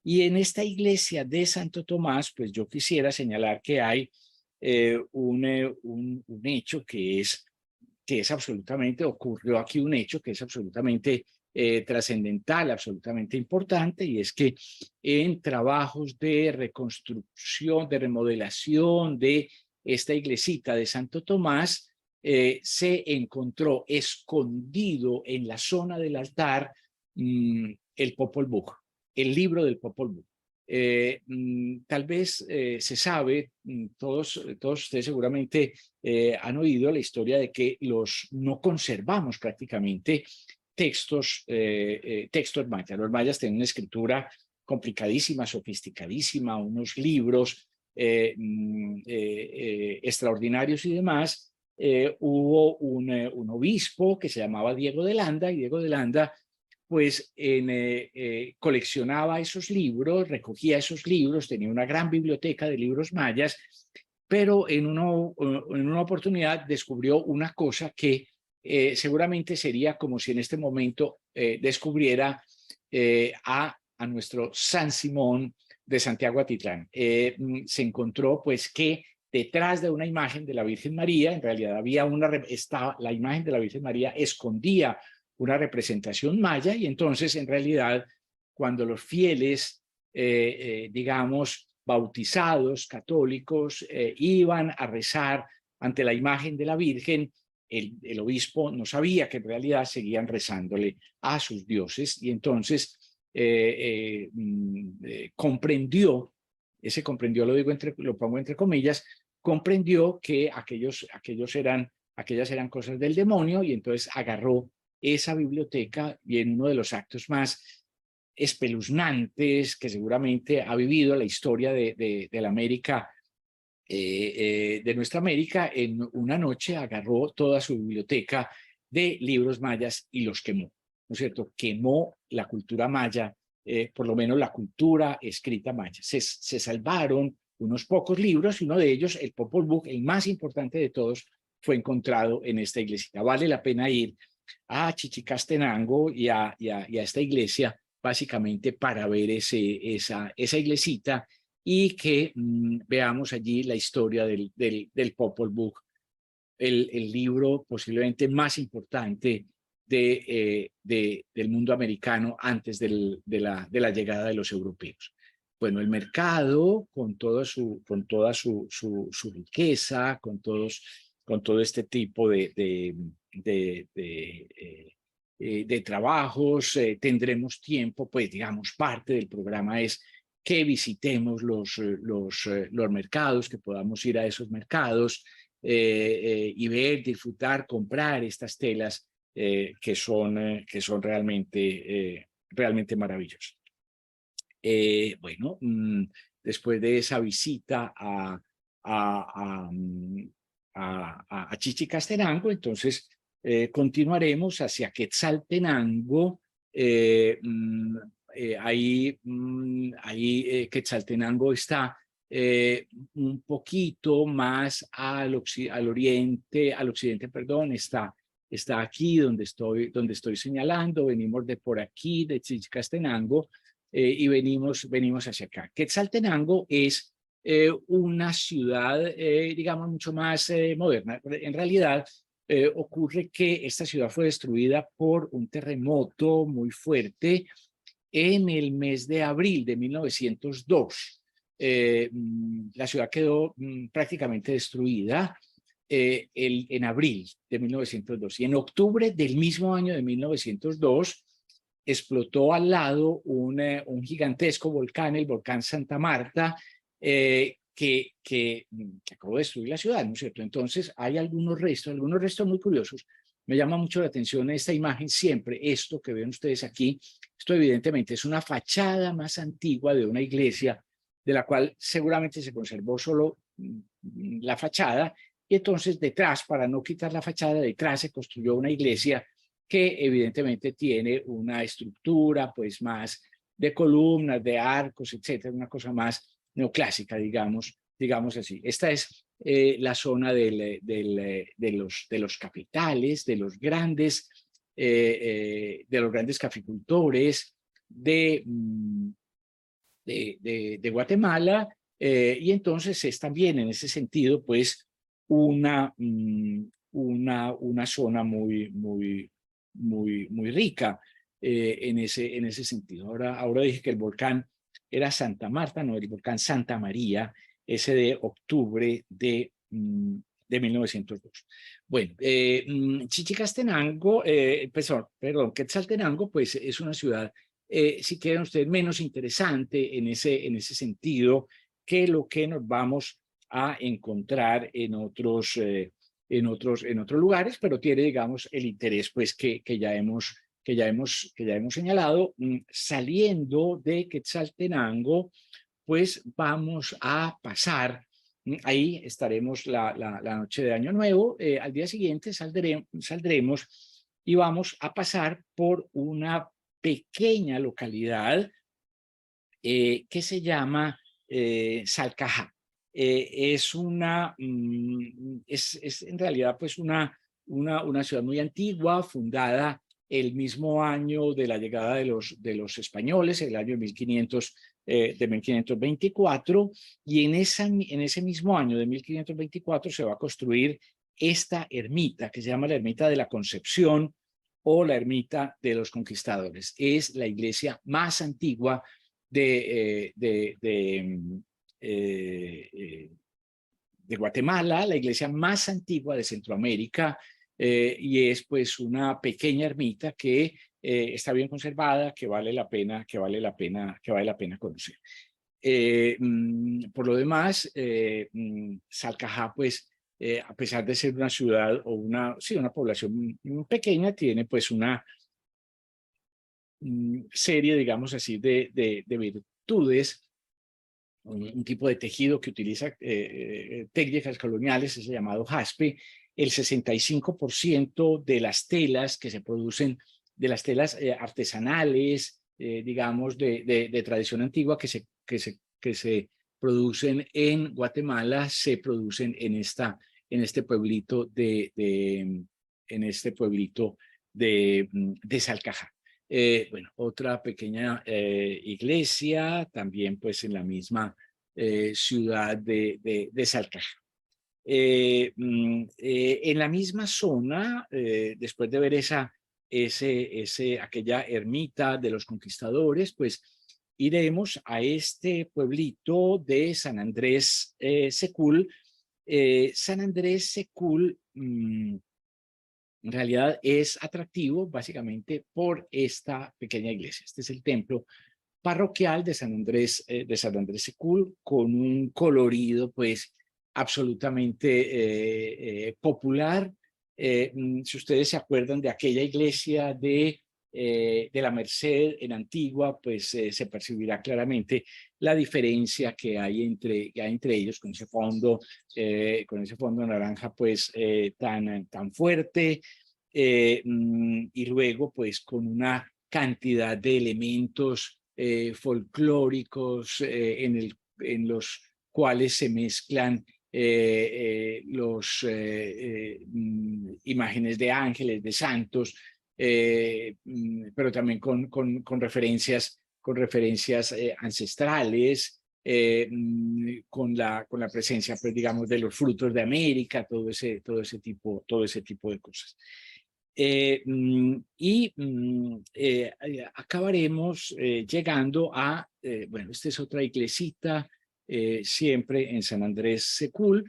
Speaker 1: y en esta iglesia de Santo Tomás pues yo quisiera señalar que hay un hecho que es absolutamente, ocurrió aquí un hecho que es absolutamente trascendental, absolutamente importante, y es que en trabajos de reconstrucción, de remodelación de esta iglesita de Santo Tomás, se encontró escondido en la zona del altar el Popol Vuh, el libro del Popol Vuh. Tal vez se sabe, todos ustedes seguramente han oído la historia de que no conservamos prácticamente textos mayas. Los mayas tienen una escritura complicadísima, sofisticadísima, unos libros extraordinarios y demás. Hubo un obispo que se llamaba Diego de Landa, y Diego de Landa pues coleccionaba esos libros, recogía esos libros, tenía una gran biblioteca de libros mayas, pero en una oportunidad descubrió una cosa que seguramente sería como si en este momento descubriera a nuestro San Simón de Santiago Atitlán. Se encontró pues que detrás de una imagen de la Virgen María, en realidad la imagen de la Virgen María escondía una representación maya, y entonces en realidad cuando los fieles, digamos, bautizados, católicos, iban a rezar ante la imagen de la Virgen, el obispo no sabía que en realidad seguían rezándole a sus dioses, y entonces comprendió, lo pongo entre comillas, comprendió que aquellas eran cosas del demonio, y entonces agarró esa biblioteca, y en uno de los actos más espeluznantes que seguramente ha vivido la historia de la América, de nuestra América, en una noche agarró toda su biblioteca de libros mayas y los quemó, ¿no es cierto? Quemó la cultura maya por lo menos la cultura escrita maya. Se salvaron unos pocos libros y uno de ellos, el Popol Vuh, el más importante de todos, fue encontrado en esta iglesia. Vale la pena ir a Chichicastenango y a esta iglesia básicamente para ver esa iglesita y que veamos allí la historia del Popol Vuh, el libro posiblemente más importante del mundo americano antes de la llegada de los europeos. Bueno, el mercado con toda su riqueza, con todo este tipo de trabajos, tendremos tiempo, pues digamos, parte del programa es que visitemos los mercados, que podamos ir a esos mercados y ver, disfrutar, comprar estas telas que son realmente maravillosas. Bueno, después de esa visita a Chichicastenango, entonces continuaremos hacia Quetzaltenango. Ahí Quetzaltenango está un poquito más al occidente, perdón, está aquí donde estoy señalando. Venimos de por aquí, de Chichicastenango, y venimos hacia acá. Quetzaltenango es una ciudad, digamos, mucho más moderna. En realidad, ocurre que esta ciudad fue destruida por un terremoto muy fuerte en el mes de abril de 1902. La ciudad quedó prácticamente destruida en abril de 1902. Y en octubre del mismo año de 1902 explotó al lado un gigantesco volcán, el volcán Santa Marta, que acabó de destruir la ciudad, ¿no es cierto? Entonces hay algunos restos muy curiosos. Me llama mucho la atención esta imagen siempre, esto que ven ustedes aquí. Esto evidentemente es una fachada más antigua de una iglesia, de la cual seguramente se conservó solo la fachada, y entonces detrás, para no quitar la fachada, detrás se construyó una iglesia que evidentemente tiene una estructura pues más de columnas, de arcos, etcétera, una cosa más neoclásica, digamos así. Esta es la zona de los capitales, de los grandes caficultores de Guatemala, y entonces es también en ese sentido pues una zona muy rica en ese sentido. Ahora dije que el volcán era Santa Marta, no, el volcán Santa María, ese de octubre de 1902. Bueno, Chichicastenango, perdón, Quetzaltenango, pues es una ciudad, si quieren ustedes, menos interesante en ese sentido que lo que nos vamos a encontrar en otros lugares, pero tiene, digamos, el interés pues que ya hemos señalado. Saliendo de Quetzaltenango, pues vamos a pasar, ahí estaremos la noche de Año Nuevo. Al día siguiente saldremos y vamos a pasar por una pequeña localidad que se llama Salcajá. Es en realidad pues una ciudad muy antigua, fundada el mismo año de la llegada de los españoles, el año de 1524, y en ese mismo año de 1524 se va a construir esta ermita que se llama la Ermita de la Concepción o la Ermita de los Conquistadores. Es la iglesia más antigua de Guatemala, la iglesia más antigua de Centroamérica, y es pues una pequeña ermita que está bien conservada, que vale la pena conocer. Por lo demás, Salcajá, pues, a pesar de ser una ciudad o una población pequeña, tiene pues una serie, digamos así, de virtudes. Un tipo de tejido que utiliza técnicas coloniales, es llamado jaspe. El 65% de las telas que se producen, de las telas artesanales digamos, de tradición antigua que se producen en Guatemala, se producen en este pueblito de Salcajá. Bueno, otra pequeña iglesia, también pues en la misma ciudad de Salcajá. En la misma zona, después de ver aquella ermita de los conquistadores, pues iremos a este pueblito de San Andrés Secul. San Andrés Secul en realidad es atractivo básicamente por esta pequeña iglesia. Este es el templo parroquial de San Andrés Secul, con un colorido pues absolutamente popular. Si ustedes se acuerdan de aquella iglesia de la Merced en Antigua, pues se percibirá claramente la diferencia que hay entre ellos, con ese fondo naranja pues tan fuerte, y luego pues con una cantidad de elementos folclóricos en los cuales se mezclan imágenes de ángeles, de santos, pero también con referencias ancestrales, con la presencia, pues, digamos, de los frutos de América, todo ese tipo de cosas. Acabaremos llegando a, bueno, esta es otra iglesita, siempre en San Andrés Secul,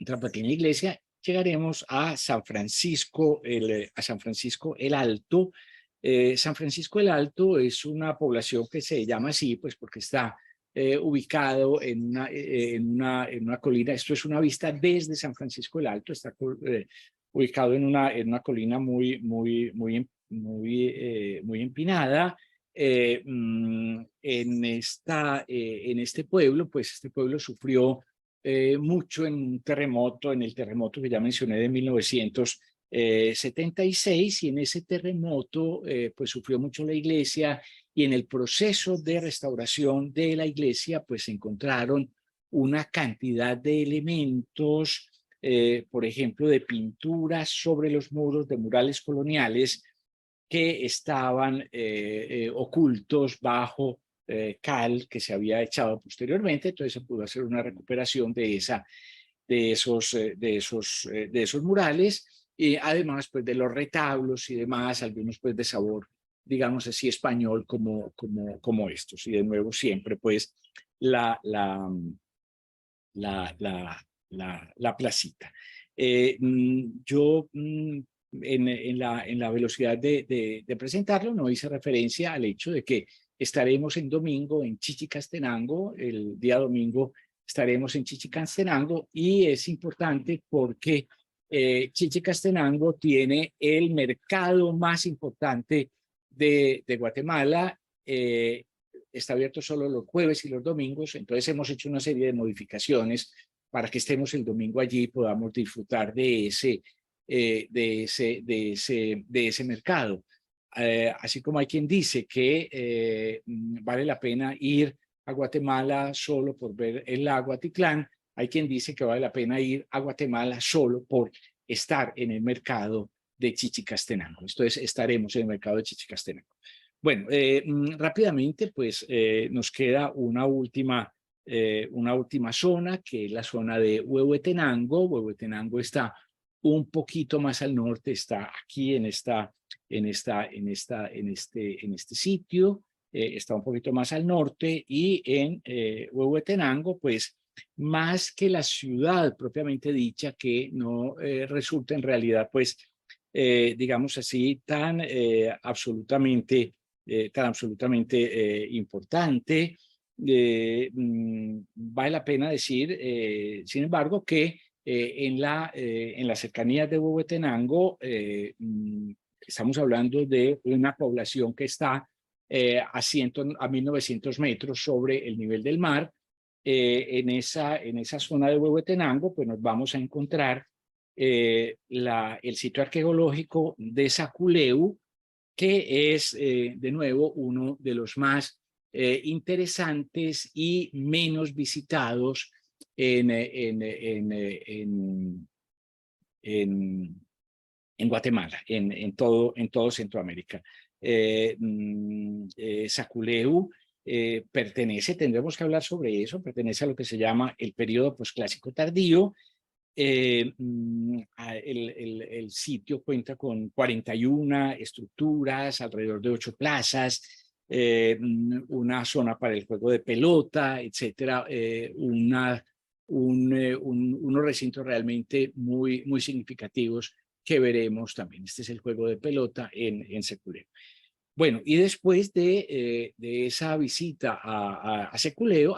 Speaker 1: otra pequeña iglesia. Llegaremos a San Francisco el Alto. San Francisco el Alto es una población que se llama así, pues porque está ubicado en una colina. Esto es una vista desde San Francisco el Alto, está ubicado en una colina muy empinada. En este pueblo, pues este pueblo sufrió mucho en el terremoto que ya mencioné de 1976, y en ese terremoto pues sufrió mucho la iglesia, y en el proceso de restauración de la iglesia pues se encontraron una cantidad de elementos, por ejemplo, de pinturas sobre los muros de murales coloniales que estaban ocultos bajo cal que se había echado posteriormente. Entonces se pudo hacer una recuperación de esos murales, y además pues de los retablos y demás, algunos pues de sabor, digamos así, español como estos. Y de nuevo siempre pues la placita. Yo en la velocidad de presentarlo no hice referencia al hecho de que estaremos en domingo en Chichicastenango. El día domingo estaremos en Chichicastenango, y es importante porque Chichicastenango tiene el mercado más importante de Guatemala. Está abierto solo los jueves y los domingos, entonces hemos hecho una serie de modificaciones para que estemos el domingo allí y podamos disfrutar de ese mercado. Así como hay quien dice que vale la pena ir a Guatemala solo por ver el lago Atitlán, hay quien dice que vale la pena ir a Guatemala solo por estar en el mercado de Chichicastenango. Entonces estaremos en el mercado de Chichicastenango. Bueno, rápidamente pues nos queda una última zona, que es la zona de Huehuetenango. Huehuetenango está un poquito más al norte, está aquí en este sitio, está un poquito más al norte, y en Huehuetenango pues más que la ciudad propiamente dicha, que no resulta en realidad pues digamos así tan absolutamente importante. Vale la pena decir, sin embargo, que en las cercanías de Huehuetenango estamos hablando de una población que está a 1900 metros sobre el nivel del mar. En esa zona de Huehuetenango pues nos vamos a encontrar el sitio arqueológico de Saculeu, que es, de nuevo, uno de los más interesantes y menos visitados en, en Guatemala, en todo Centroamérica. Saculeu pertenece, tendremos que hablar sobre eso, pertenece a lo que se llama el periodo posclásico tardío. El sitio cuenta con 41 estructuras, alrededor de 8 plazas, una zona para el juego de pelota, etcétera, unos recintos realmente muy significativos que veremos también. Este es el juego de pelota en Saculeu. Bueno, y después de esa visita a Saculeu,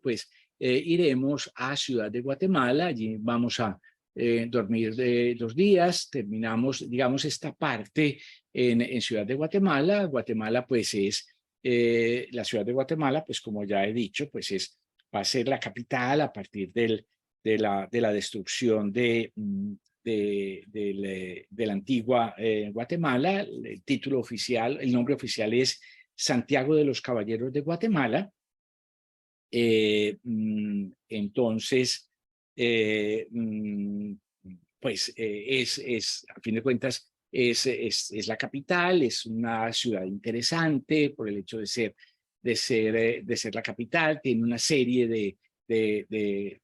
Speaker 1: pues iremos a Ciudad de Guatemala. Allí vamos a dormir 2 días. Terminamos, digamos, esta parte en Ciudad de Guatemala. Guatemala, pues es la ciudad de Guatemala, pues como ya he dicho, pues va a ser la capital a partir de la destrucción de la antigua Guatemala. El título oficial, el nombre oficial es Santiago de los Caballeros de Guatemala. Entonces, pues a fin de cuentas, es la capital, es una ciudad interesante por el hecho de ser la capital, tiene una serie de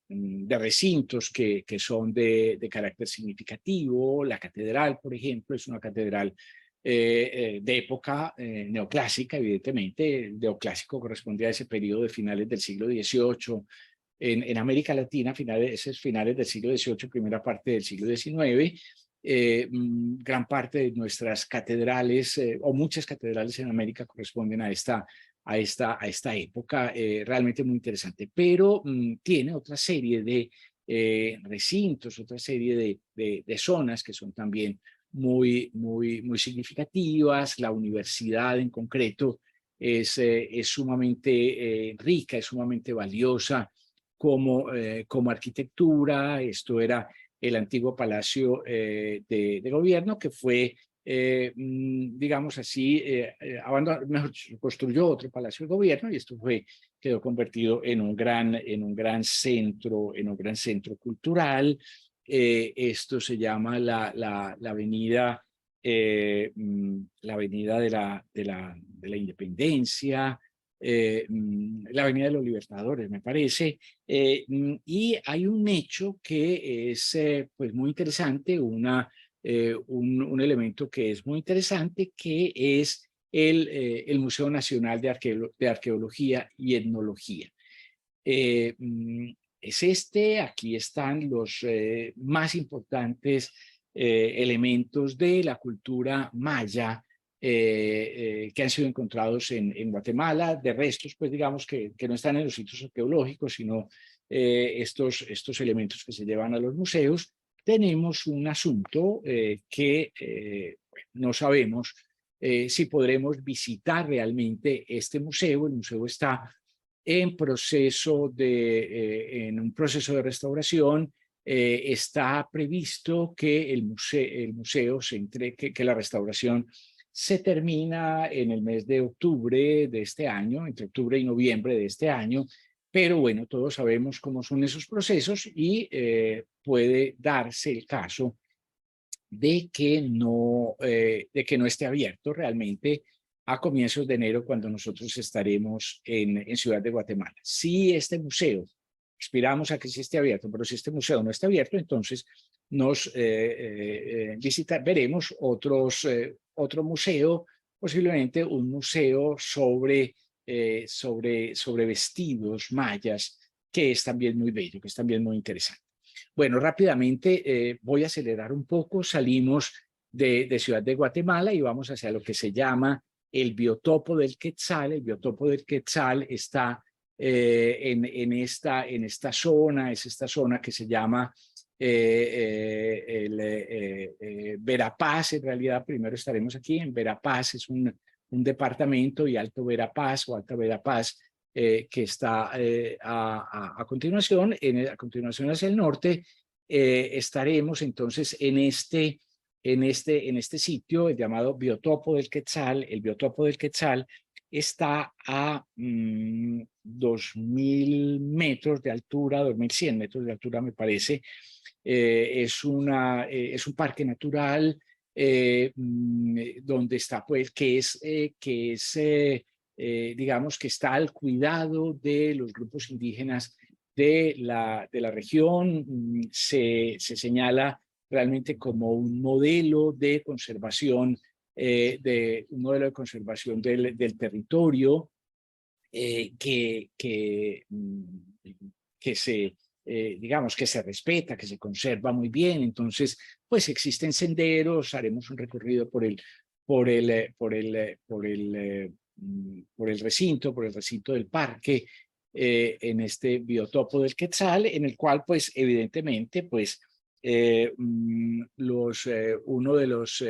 Speaker 1: recintos que son de carácter significativo. La catedral, por ejemplo, es una catedral de época neoclásica, evidentemente. El neoclásico corresponde a ese periodo de finales del siglo XVIII. En América Latina, finales del siglo XVIII, primera parte del siglo XIX. Gran parte de nuestras catedrales, o muchas catedrales en América, corresponden a esta época, realmente muy interesante, pero tiene otra serie de recintos, otra serie de zonas que son también muy significativas. La universidad en concreto es sumamente rica, es sumamente valiosa como arquitectura. Esto era el antiguo Palacio de Gobierno, que fue digamos así, mejor dicho, construyó otro Palacio de Gobierno, y esto quedó convertido en un gran centro cultural. Esto se llama la avenida, la avenida de la Independencia, la avenida de los Libertadores, me parece. Y hay un hecho que es pues muy interesante, un elemento que es muy interesante, que es el Museo Nacional de Arqueología y Etnología. Es aquí están los más importantes elementos de la cultura maya que han sido encontrados en Guatemala, de restos, pues digamos que no están en los sitios arqueológicos, sino estos elementos que se llevan a los museos. Tenemos un asunto que no sabemos si podremos visitar realmente este museo. El museo está en un proceso de restauración. Está previsto que el museo que la restauración se termina en el mes de octubre de este año, entre octubre y noviembre de este año. Pero bueno, todos sabemos cómo son esos procesos, y puede darse el caso de que no esté abierto realmente a comienzos de enero, cuando nosotros estaremos en Ciudad de Guatemala. Si este museo, aspiramos a que sí esté abierto, pero si este museo no está abierto, entonces veremos otro museo, posiblemente un museo sobre vestidos mayas, que es también muy bello, que es también muy interesante. Bueno, rápidamente voy a acelerar un poco. Salimos de Ciudad de Guatemala y vamos hacia lo que se llama el biotopo del Quetzal. El biotopo del Quetzal está en esta zona. Es esta zona que se llama Verapaz. En realidad, primero estaremos aquí en Verapaz. Es un departamento, y Alto Verapaz o Alta Verapaz, que está a continuación hacia el norte. Estaremos entonces en este en este sitio, el llamado biotopo del Quetzal. El biotopo del Quetzal está a 2.000 metros de altura, 2.100 metros de altura me parece. Es un parque natural donde está, pues, digamos, que está al cuidado de los grupos indígenas de la región. Se señala realmente como un modelo de conservación, del territorio, que se, digamos, que se respeta, que se conserva muy bien. Entonces, pues existen senderos, haremos un recorrido por el recinto del parque, en este biotopo del Quetzal, en el cual, pues, evidentemente, pues, uno de los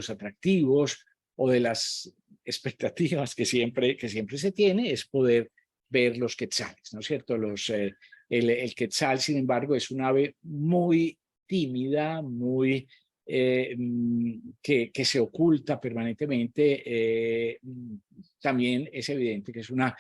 Speaker 1: atractivos o de las expectativas que siempre se tiene es poder ver los quetzales, ¿no es cierto? El quetzal, sin embargo, es un ave muy tímida, que se oculta permanentemente. También es evidente que es una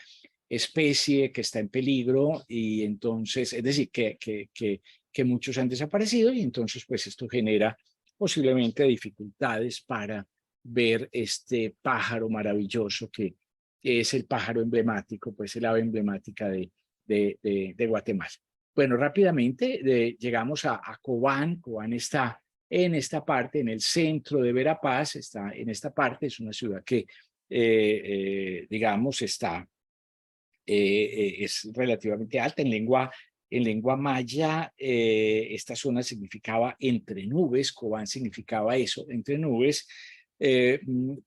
Speaker 1: especie que está en peligro, y entonces, es decir, que muchos han desaparecido, y entonces pues esto genera posiblemente dificultades para ver este pájaro maravilloso que es el pájaro emblemático, pues el ave emblemática de Guatemala. Bueno, rápidamente llegamos a Cobán. Cobán está en esta parte, en el centro de Verapaz, está en esta parte. Es una ciudad que, digamos, es relativamente alta. En lengua maya, esta zona significaba entre nubes. Cobán significaba eso, entre nubes,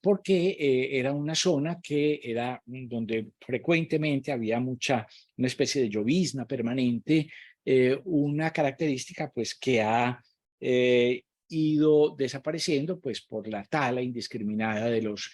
Speaker 1: porque era una zona que era donde frecuentemente había una especie de llovizna permanente, una característica pues que ha ido desapareciendo pues por la tala indiscriminada de los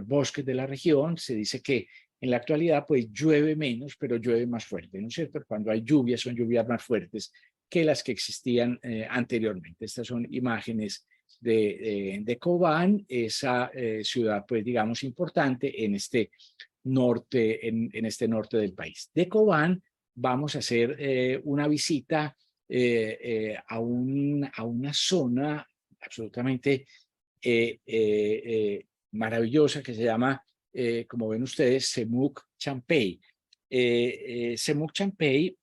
Speaker 1: bosques de la región. Se dice que en la actualidad, pues llueve menos, pero llueve más fuerte, ¿no es cierto? Cuando hay lluvias, son lluvias más fuertes que las que existían anteriormente. Estas son imágenes de Cobán, esa ciudad, pues digamos, importante en este norte del país. De Cobán vamos a hacer una visita a una zona absolutamente maravillosa que se llama, como ven ustedes, Semuc Champey. Semuc Champey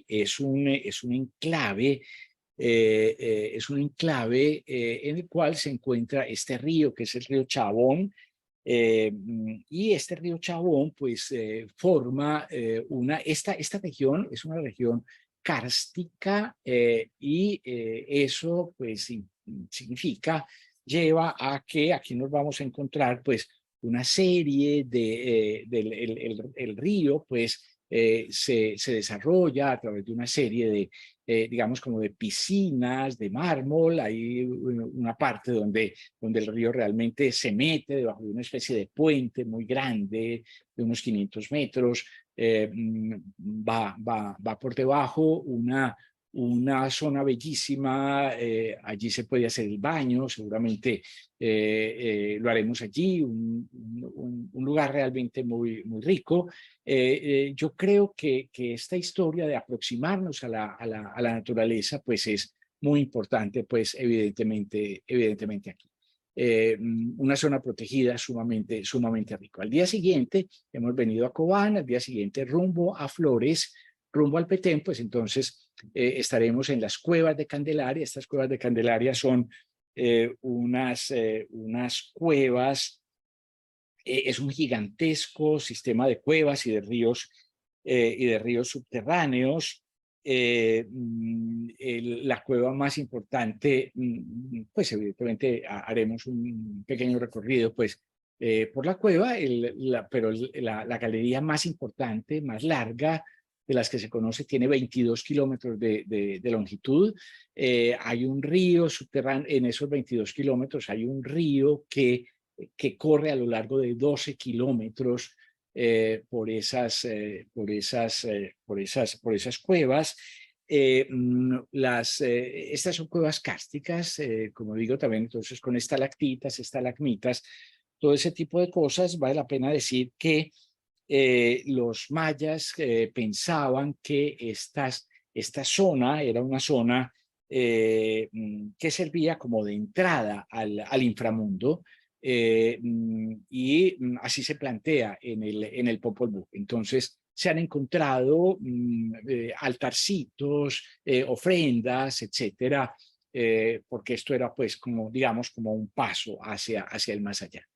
Speaker 1: es un enclave en el cual se encuentra este río, que es el río Chabón. Y este río Chabón pues forma esta región es una región kárstica, y eso pues lleva a que aquí nos vamos a encontrar pues una serie el río pues se desarrolla a través de una serie digamos, como de piscinas de mármol. Hay una parte donde el río realmente se mete debajo de una especie de puente muy grande, de unos 500 metros. Va por debajo una zona bellísima. Allí se puede hacer el baño, seguramente lo haremos allí, un lugar realmente muy, muy rico. Yo creo que esta historia de aproximarnos a la naturaleza pues es muy importante, pues evidentemente aquí. Una zona protegida sumamente rico. Al día siguiente hemos venido a Cobán, al día siguiente rumbo a Flores, rumbo al Petén. Pues entonces estaremos en las cuevas de Candelaria. Estas cuevas de Candelaria son unas cuevas, es un gigantesco sistema de cuevas y de ríos subterráneos. La cueva más importante, pues evidentemente haremos un pequeño recorrido pues por la cueva, pero la galería más importante, más larga de las que se conoce, tiene 22 kilómetros de longitud. Hay un río subterráneo. En esos 22 kilómetros hay un río que corre a lo largo de 12 kilómetros por esas cuevas. Estas son cuevas kársticas, como digo también, entonces con estalactitas, estalagmitas, todo ese tipo de cosas. Vale la pena decir que los mayas pensaban que esta zona era una zona que servía como de entrada al inframundo, y así se plantea en el Popol Vuh. Entonces se han encontrado altarcitos, ofrendas, etcétera, porque esto era pues como, digamos, como un paso hacia el más allá.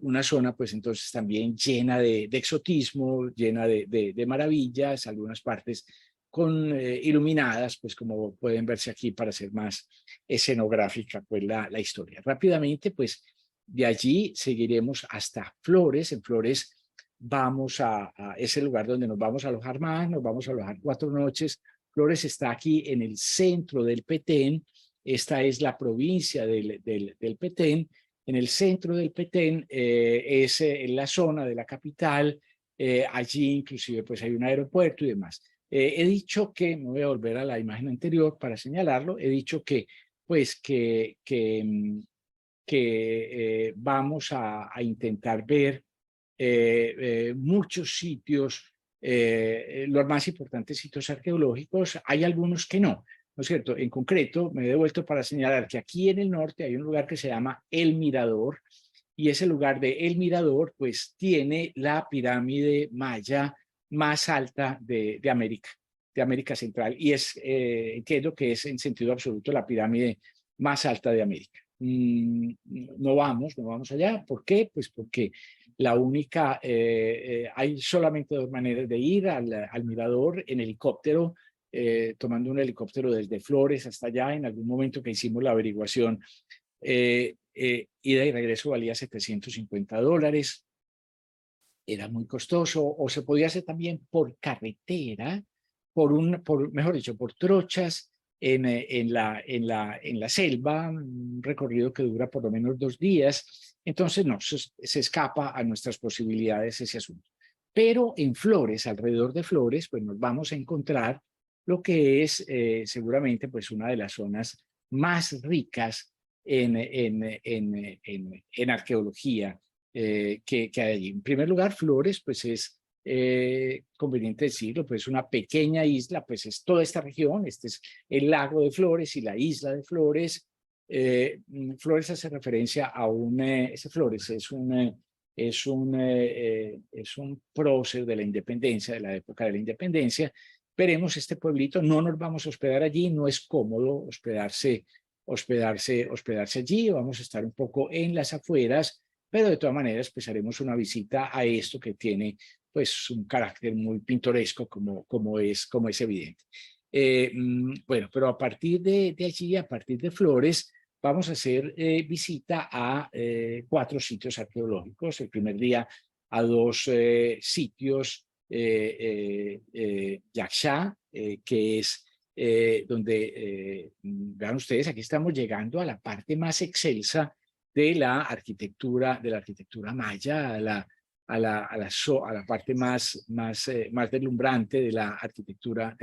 Speaker 1: Una zona pues entonces también llena de exotismo, llena de maravillas, algunas partes con iluminadas, pues como pueden verse aquí para hacer más escenográfica pues la historia. Rápidamente pues de allí seguiremos hasta Flores. En Flores vamos a ese lugar donde nos vamos a alojar más, nos vamos a alojar 4 noches. Flores está aquí en el centro del Petén. Esta es la provincia del Petén. En el centro del Petén es en la zona de la capital. Allí inclusive pues hay un aeropuerto y demás. He dicho que, me voy a volver a la imagen anterior para señalarlo, he dicho que pues que vamos a intentar ver muchos sitios, los más importantes sitios arqueológicos. Hay algunos que no, ¿no es cierto? En concreto, me he devuelto para señalar que aquí en el norte hay un lugar que se llama El Mirador, y ese lugar de El Mirador pues tiene la pirámide maya más alta de América Central, y entiendo que es en sentido absoluto la pirámide más alta de América. No vamos allá. ¿Por qué? Pues porque hay solamente 2 maneras de ir al mirador: en helicóptero, tomando un helicóptero desde Flores hasta allá. En algún momento que hicimos la averiguación, ida y regreso valía $750, era muy costoso. O se podía hacer también por carretera, mejor dicho, por trochas en la selva, un recorrido que dura por lo menos 2 días. Entonces, no, se escapa a nuestras posibilidades ese asunto. Pero en Flores, alrededor de Flores, pues nos vamos a encontrar lo que es seguramente pues una de las zonas más ricas en arqueología que hay allí. En primer lugar, Flores, pues es conveniente decirlo, pues una pequeña isla, pues es toda esta región. Este es el lago de Flores y la isla de Flores. Flores hace referencia a ese Flores es un prócer de la independencia, de la época de la independencia. Veremos este pueblito. No nos vamos a hospedar allí, no es cómodo hospedarse allí. Vamos a estar un poco en las afueras, pero de todas maneras pues haremos una visita a esto que tiene pues un carácter muy pintoresco, como es evidente. Bueno, pero a partir de allí, a partir de Flores, vamos a hacer visita a 4 sitios arqueológicos. El primer día a 2 sitios, Yaxha, que es vean ustedes, aquí estamos llegando a la parte más excelsa de la arquitectura maya, a la parte más deslumbrante de la arquitectura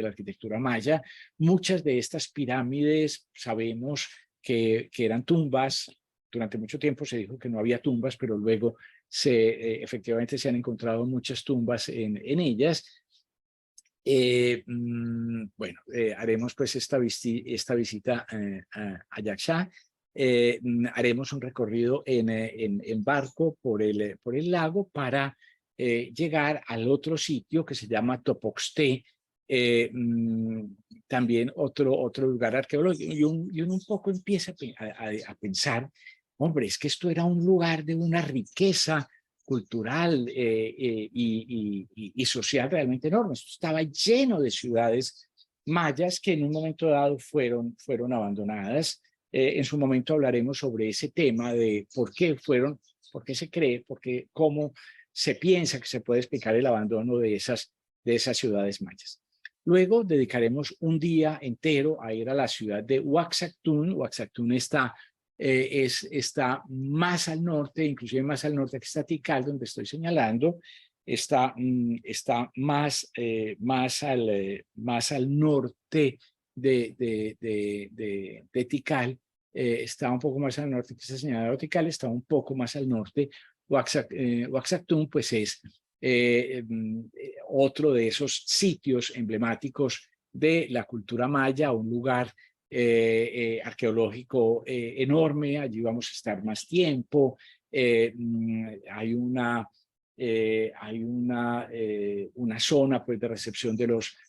Speaker 1: maya. Muchas de estas pirámides sabemos que eran tumbas. Durante mucho tiempo se dijo que no había tumbas, pero luego efectivamente se han encontrado muchas tumbas en ellas. Bueno, haremos pues esta visita a Yaxha. Haremos un recorrido en barco por el lago para llegar al otro sitio que se llama Topoxté, también otro lugar arqueológico. Y uno un poco empieza a pensar, hombre, es que esto era un lugar de una riqueza cultural y social realmente enorme. Esto estaba lleno de ciudades mayas que en un momento dado fueron abandonadas. En su momento hablaremos sobre ese tema de por qué se cree, cómo se piensa que se puede explicar el abandono de esas ciudades mayas. Luego dedicaremos un día entero a ir a la ciudad de Uaxactún. Uaxactún está más al norte, inclusive más al norte que está Tikal, donde estoy señalando. está más al norte de Tikal, está un poco más al norte que está señalado Tikal, está un poco más al norte. Oaxaca pues es otro de esos sitios emblemáticos de la cultura maya, un lugar arqueológico enorme. Allí vamos a estar más tiempo. Hay una zona pues, de recepción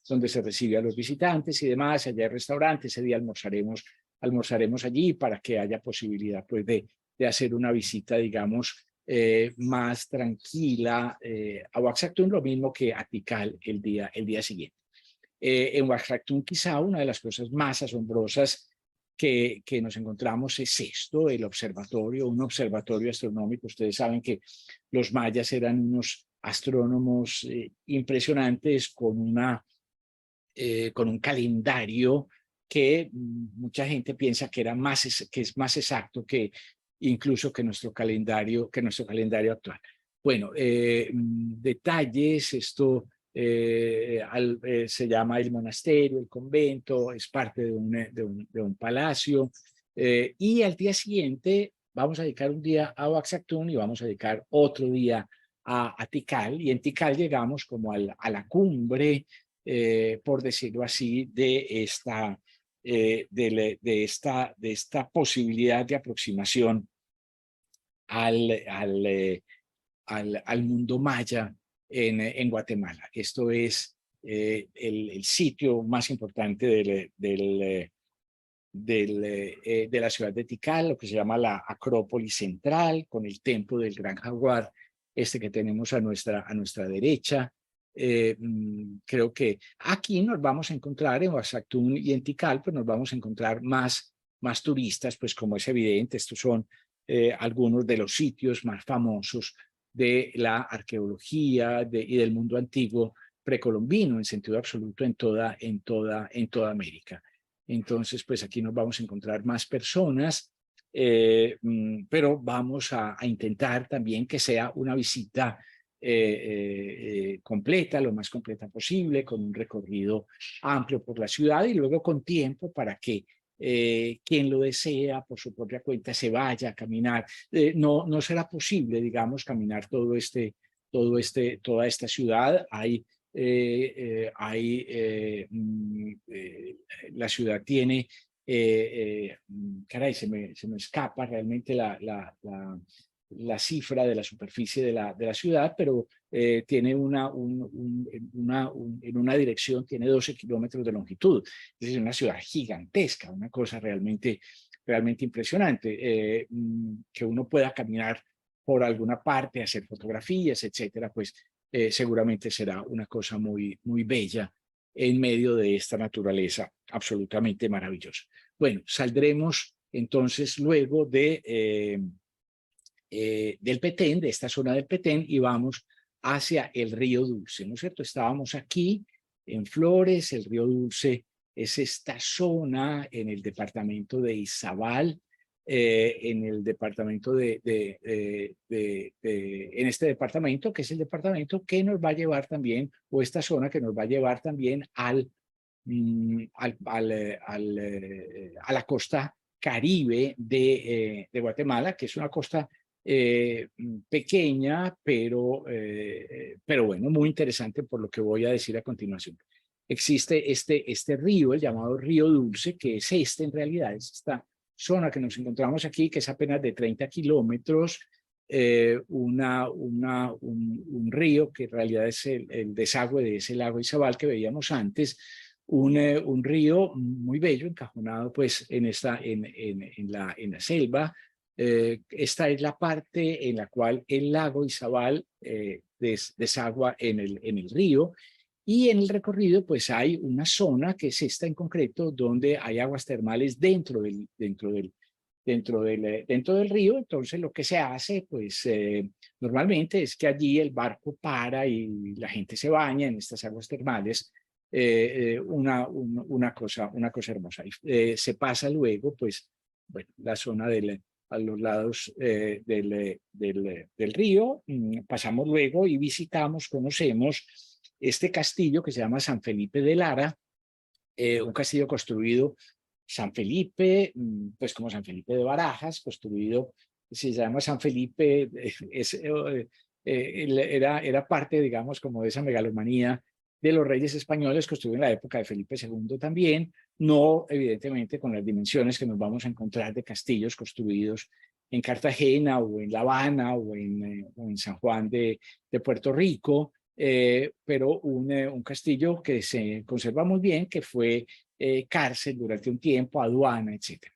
Speaker 1: donde se recibe a los visitantes y demás. Allá hay restaurantes. Ese día almorzaremos allí para que haya posibilidad pues, de hacer una visita, digamos, más tranquila a Oaxaca, lo mismo que a Tikal el día siguiente. En Oaxaca quizá una de las cosas más asombrosas que nos encontramos es esto, el observatorio, un observatorio astronómico. Ustedes saben que los mayas eran unos astrónomos impresionantes con un calendario que mucha gente piensa que es más exacto que incluso que nuestro calendario actual. Bueno, detalles, esto se llama el monasterio, el convento, es parte de un palacio. Y al día siguiente vamos a dedicar un día a Oaxaca y vamos a dedicar otro día a Tikal. Y en Tikal llegamos como a la cumbre, por decirlo así, de esta posibilidad de aproximación al mundo maya en Guatemala. Esto es el sitio más importante de la ciudad de Tikal, lo que se llama la Acrópolis Central, con el templo del Gran Jaguar, que tenemos a nuestra derecha. Creo que aquí nos vamos a encontrar en Oaxaca y en Tikal, pues nos vamos a encontrar más turistas, pues como es evidente, estos son algunos de los sitios más famosos de la arqueología y del mundo antiguo precolombino, en sentido absoluto, en toda América. Entonces, pues aquí nos vamos a encontrar más personas, pero vamos a intentar también que sea una visita completa, lo más completa posible, con un recorrido amplio por la ciudad y luego con tiempo para que quien lo desea por su propia cuenta se vaya a caminar. No será posible, digamos, caminar toda esta ciudad. La ciudad tiene, caray, se me escapa realmente la cifra de la superficie de la ciudad, pero tiene en una dirección tiene 12 kilómetros de longitud. Es decir, una ciudad gigantesca, una cosa realmente impresionante. Que uno pueda caminar por alguna parte, hacer fotografías, etcétera, pues seguramente será una cosa muy bella en medio de esta naturaleza absolutamente maravillosa. Bueno, saldremos entonces luego del Petén, de esta zona del Petén, y vamos hacia el río Dulce, ¿no es cierto? Estábamos aquí en Flores. El río Dulce es esta zona en el departamento de Izabal, en el departamento en este departamento, que es el departamento que nos va a llevar también, o esta zona que nos va a llevar también a la costa caribe de Guatemala, que es una costa pequeña, pero bueno, muy interesante por lo que voy a decir a continuación. Existe este río, el llamado Río Dulce, que es en realidad, es esta zona que nos encontramos aquí, que es apenas de 30 kilómetros, un río que en realidad es el desagüe de ese lago Izabal que veíamos antes, un río muy bello, encajonado pues en la selva. Esta es la parte en la cual el lago Izabal desagua en el río, y en el recorrido pues hay una zona que es esta en concreto, donde hay aguas termales dentro del río. Entonces lo que se hace pues normalmente es que allí el barco para y la gente se baña en estas aguas termales. Una cosa hermosa. Se pasa luego pues bueno, la zona a los lados del río. Pasamos luego y visitamos, conocemos este castillo que se llama San Felipe de Lara, un castillo construido, San Felipe, pues como San Felipe de Barajas, construido, se llama San Felipe, era parte, digamos, como de esa megalomanía de los reyes españoles, construido en la época de Felipe II también, no evidentemente con las dimensiones que nos vamos a encontrar de castillos construidos en Cartagena o en La Habana o en San Juan de Puerto Rico, pero un castillo que se conserva muy bien, que fue cárcel durante un tiempo, aduana, etc.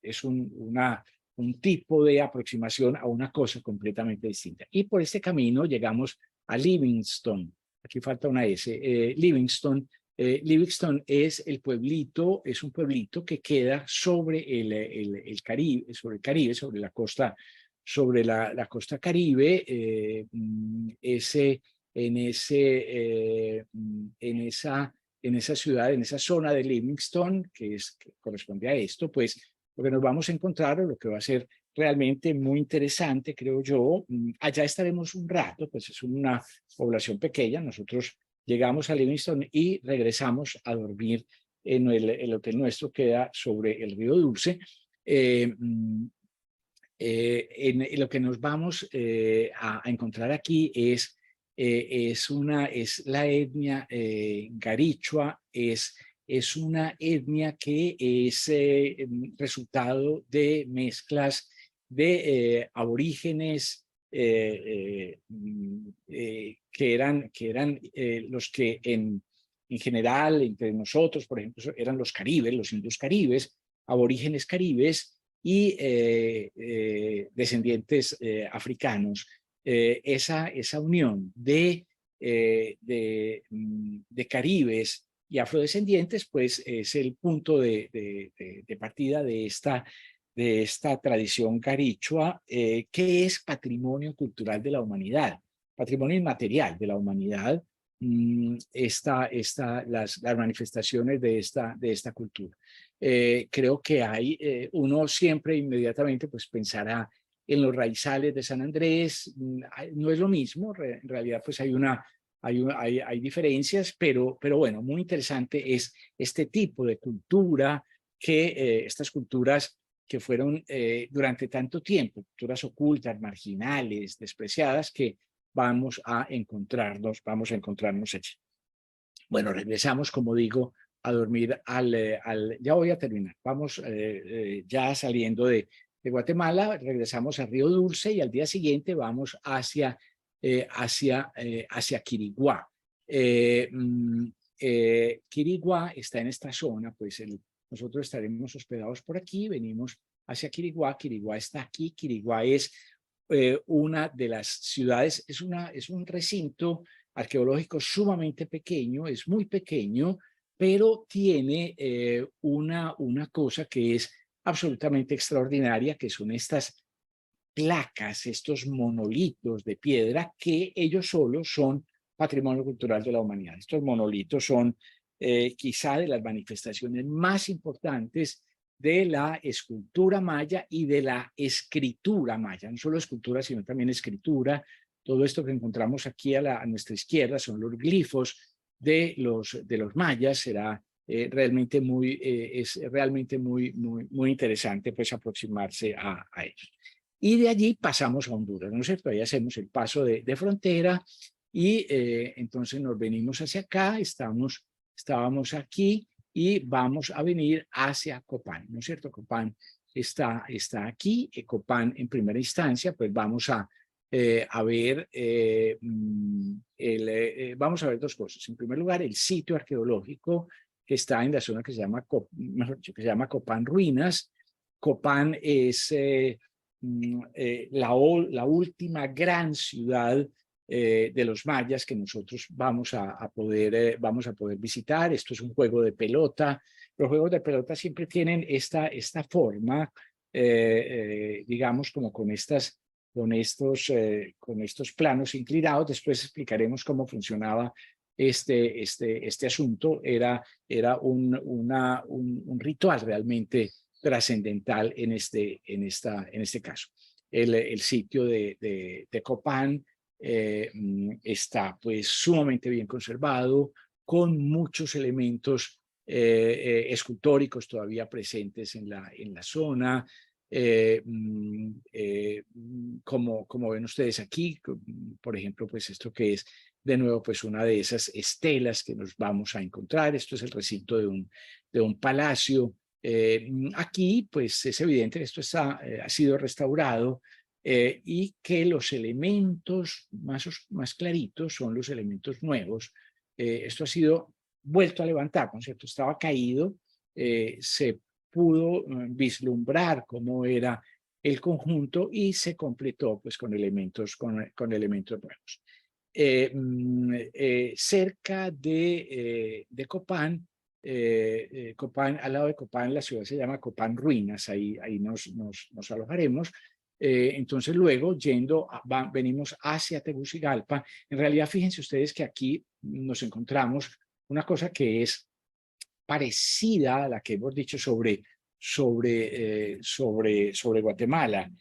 Speaker 1: Es un tipo de aproximación a una cosa completamente distinta. Y por este camino llegamos a Livingston. Aquí falta una S. Livingston. Livingston es el pueblito, es un pueblito que queda sobre el Caribe, sobre la costa, la costa Caribe. En esa ciudad, en esa zona de Livingston, que corresponde a esto, pues lo que nos vamos a encontrar, o lo que va a ser realmente muy interesante, creo yo, allá estaremos un rato, pues es una población pequeña, nosotros llegamos a Livingston y regresamos a dormir en el hotel nuestro, queda sobre el río Dulce. En lo que nos vamos a encontrar aquí es la etnia garichua, es una etnia que es resultado de mezclas de aborígenes que eran los que en general entre nosotros, por ejemplo, eran los caribes, los indios caribes, aborígenes caribes y descendientes africanos. Esa unión de caribes y afrodescendientes, pues es el punto de partida de esta tradición carichua, que es patrimonio cultural de la humanidad, patrimonio inmaterial de la humanidad, las manifestaciones de esta cultura. Creo que uno siempre inmediatamente pues pensará en los raizales de San Andrés. No es lo mismo, en realidad pues hay diferencias, pero bueno, muy interesante es este tipo de cultura, estas culturas que fueron durante tanto tiempo, culturas ocultas, marginales, despreciadas, que vamos a encontrarnos allí. Bueno, regresamos, como digo, a dormir ya voy a terminar. Vamos ya saliendo de Guatemala, regresamos a Río Dulce y al día siguiente vamos hacia Quiriguá. Quiriguá está en esta zona, pues nosotros estaremos hospedados por aquí, venimos hacia Quiriguá. Quiriguá está aquí. Quiriguá es una de las ciudades, es un recinto arqueológico sumamente pequeño, es muy pequeño, pero tiene una cosa que es absolutamente extraordinaria, que son estas placas, estos monolitos de piedra, que ellos solos son patrimonio cultural de la humanidad. Estos monolitos son quizá de las manifestaciones más importantes de la escultura maya y de la escritura maya, no solo escultura, sino también escritura. Todo esto que encontramos aquí a nuestra izquierda son los glifos de los mayas. Será realmente es realmente muy interesante pues aproximarse a ellos. Y de allí pasamos a Honduras, ¿no es cierto? Ahí hacemos el paso de frontera y entonces nos venimos hacia acá, estábamos aquí y vamos a venir hacia Copán, ¿no es cierto? Copán está aquí. Copán en primera instancia, pues vamos a ver vamos a ver dos cosas. En primer lugar, el sitio arqueológico que está en la zona que se llama Copán Ruinas. Copán es la última gran ciudad de los mayas que nosotros vamos a poder visitar. Esto es un juego de pelota. Los juegos de pelota siempre tienen esta forma, digamos, como con estos planos inclinados. Después explicaremos cómo funcionaba este asunto. Era un ritual realmente trascendental en este caso. El sitio de Copán está pues sumamente bien conservado, con muchos elementos escultóricos todavía presentes en la zona. Como ven ustedes aquí, por ejemplo, pues esto que es de nuevo pues una de esas estelas que nos vamos a encontrar. Esto es el recinto de un palacio. Aquí pues es evidente que esto ha sido restaurado y que los elementos más claritos son los elementos nuevos. Esto ha sido vuelto a levantar, ¿no es cierto? Estaba caído, se pudo vislumbrar cómo era el conjunto y se completó pues con elementos nuevos. Cerca de Copán, Copán, al lado de Copán, la ciudad se llama Copán Ruinas, ahí nos alojaremos. Entonces luego venimos hacia Tegucigalpa. En realidad fíjense ustedes que aquí nos encontramos una cosa que es parecida a la que hemos dicho sobre Guatemala.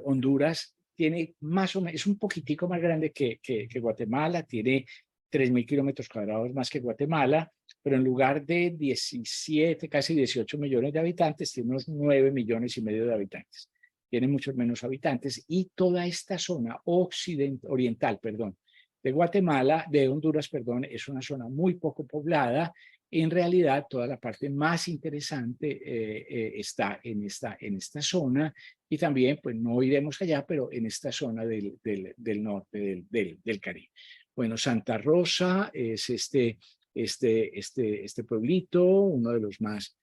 Speaker 1: Honduras tiene más o menos, es un poquitico más grande que Guatemala, tiene 3.000 kilómetros cuadrados más que Guatemala, pero en lugar de 17, casi 18 millones de habitantes, tiene unos 9 millones y medio de habitantes. Tiene muchos menos habitantes y toda esta zona oriental, de Guatemala, de Honduras, es una zona muy poco poblada. En realidad, toda la parte más interesante está en esta zona, y también, pues no iremos allá, pero en esta zona del norte del Caribe. Bueno, Santa Rosa es este pueblito, uno de los más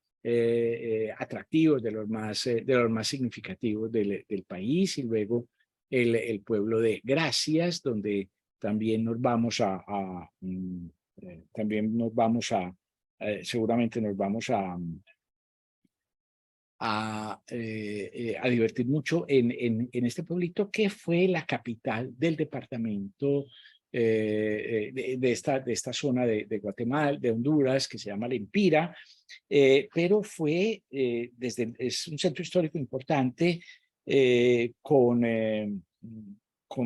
Speaker 1: atractivos, de los más significativos del país, y luego el pueblo de Gracias, donde también nos vamos seguramente nos vamos a divertir mucho en este pueblito que fue la capital del departamento de esta zona de Guatemala, de Honduras, que se llama Lempira, pero es un centro histórico importante con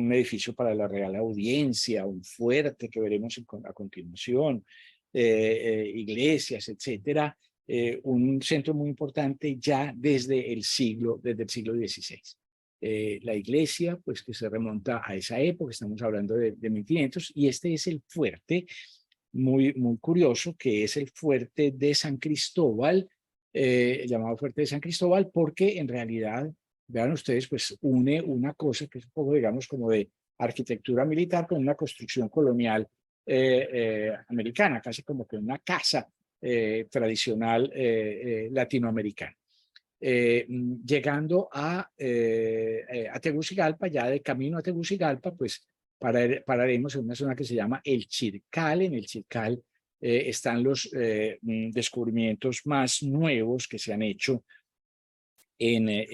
Speaker 1: un edificio para la Real Audiencia, un fuerte que veremos a continuación, iglesias, etcétera. Un centro muy importante ya desde el siglo XVI. La iglesia, pues que se remonta a esa época, estamos hablando de 1500, y este es el fuerte, muy curioso, que es el fuerte de San Cristóbal, llamado fuerte de San Cristóbal, porque en realidad, vean ustedes, pues une una cosa que es un poco, digamos, como de arquitectura militar con una construcción colonial americana, casi como que una casa tradicional latinoamericana. Llegando a Tegucigalpa, ya de camino a Tegucigalpa, pues pararemos en una zona que se llama El Chircal. En El Chircal están los descubrimientos más nuevos que se han hecho en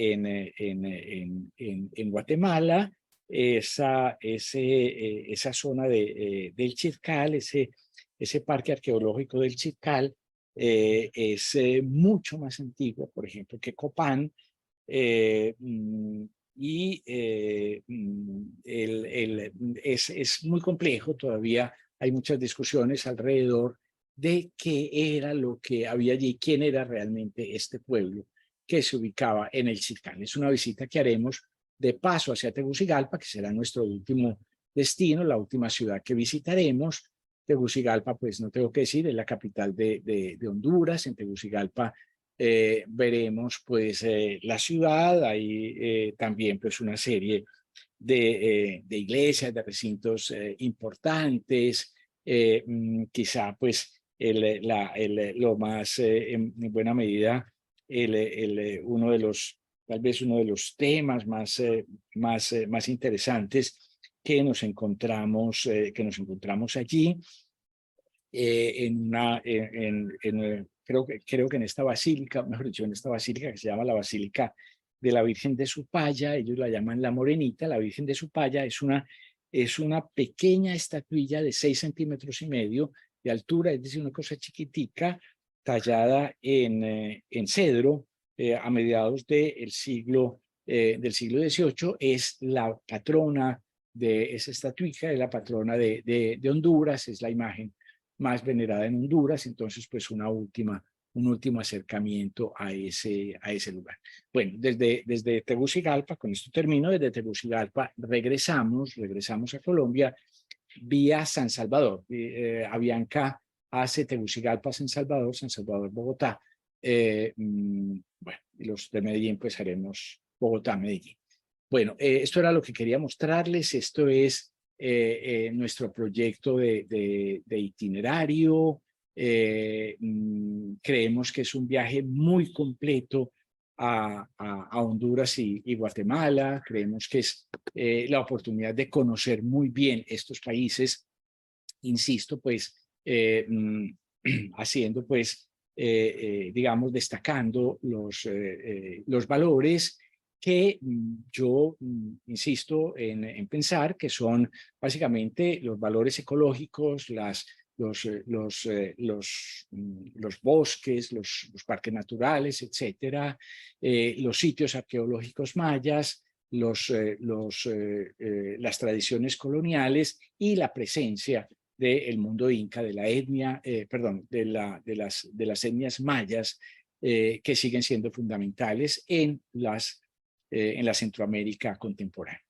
Speaker 1: Guatemala. Esa zona del Chircal, ese parque arqueológico del Chircal, es mucho más antiguo, por ejemplo, que Copán, y es muy complejo. Todavía hay muchas discusiones alrededor de qué era lo que había allí, quién era realmente este pueblo que se ubicaba en el Chircal. Es una visita que haremos de paso hacia Tegucigalpa, que será nuestro último destino, la última ciudad que visitaremos. Tegucigalpa, pues no tengo que decir, es la capital de Honduras. En Tegucigalpa veremos pues la ciudad, hay también pues una serie de iglesias, de recintos importantes, quizá pues lo más en buena medida tal vez uno de los temas más interesantes que nos encontramos allí, creo que en esta basílica, mejor dicho, en esta basílica que se llama la Basílica de la Virgen de Supaya. Ellos la llaman la Morenita. La Virgen de Supaya es una pequeña estatuilla de 6,5 centímetros de altura, es decir, una cosa chiquitica, tallada en cedro a mediados del siglo XVIII, es la patrona de esa estatuilla, es la patrona de Honduras, es la imagen más venerada en Honduras, entonces pues un último acercamiento a ese lugar. Bueno, desde Tegucigalpa, con esto termino, desde Tegucigalpa regresamos a Colombia vía San Salvador. Avianca hace Tegucigalpa, San Salvador, Bogotá. Bueno, y los de Medellín pues haremos Bogotá, Medellín. Bueno, esto era lo que quería mostrarles. Esto es nuestro proyecto de itinerario. Creemos que es un viaje muy completo a Honduras y Guatemala. Creemos que es la oportunidad de conocer muy bien estos países, insisto, pues haciendo pues, digamos, destacando los valores que yo insisto en pensar que son básicamente los valores ecológicos, los bosques, los parques naturales, etcétera, los sitios arqueológicos mayas, las tradiciones coloniales y la presencia del mundo inca, de la etnia, perdón, de las etnias mayas, que siguen siendo fundamentales en la Centroamérica contemporánea.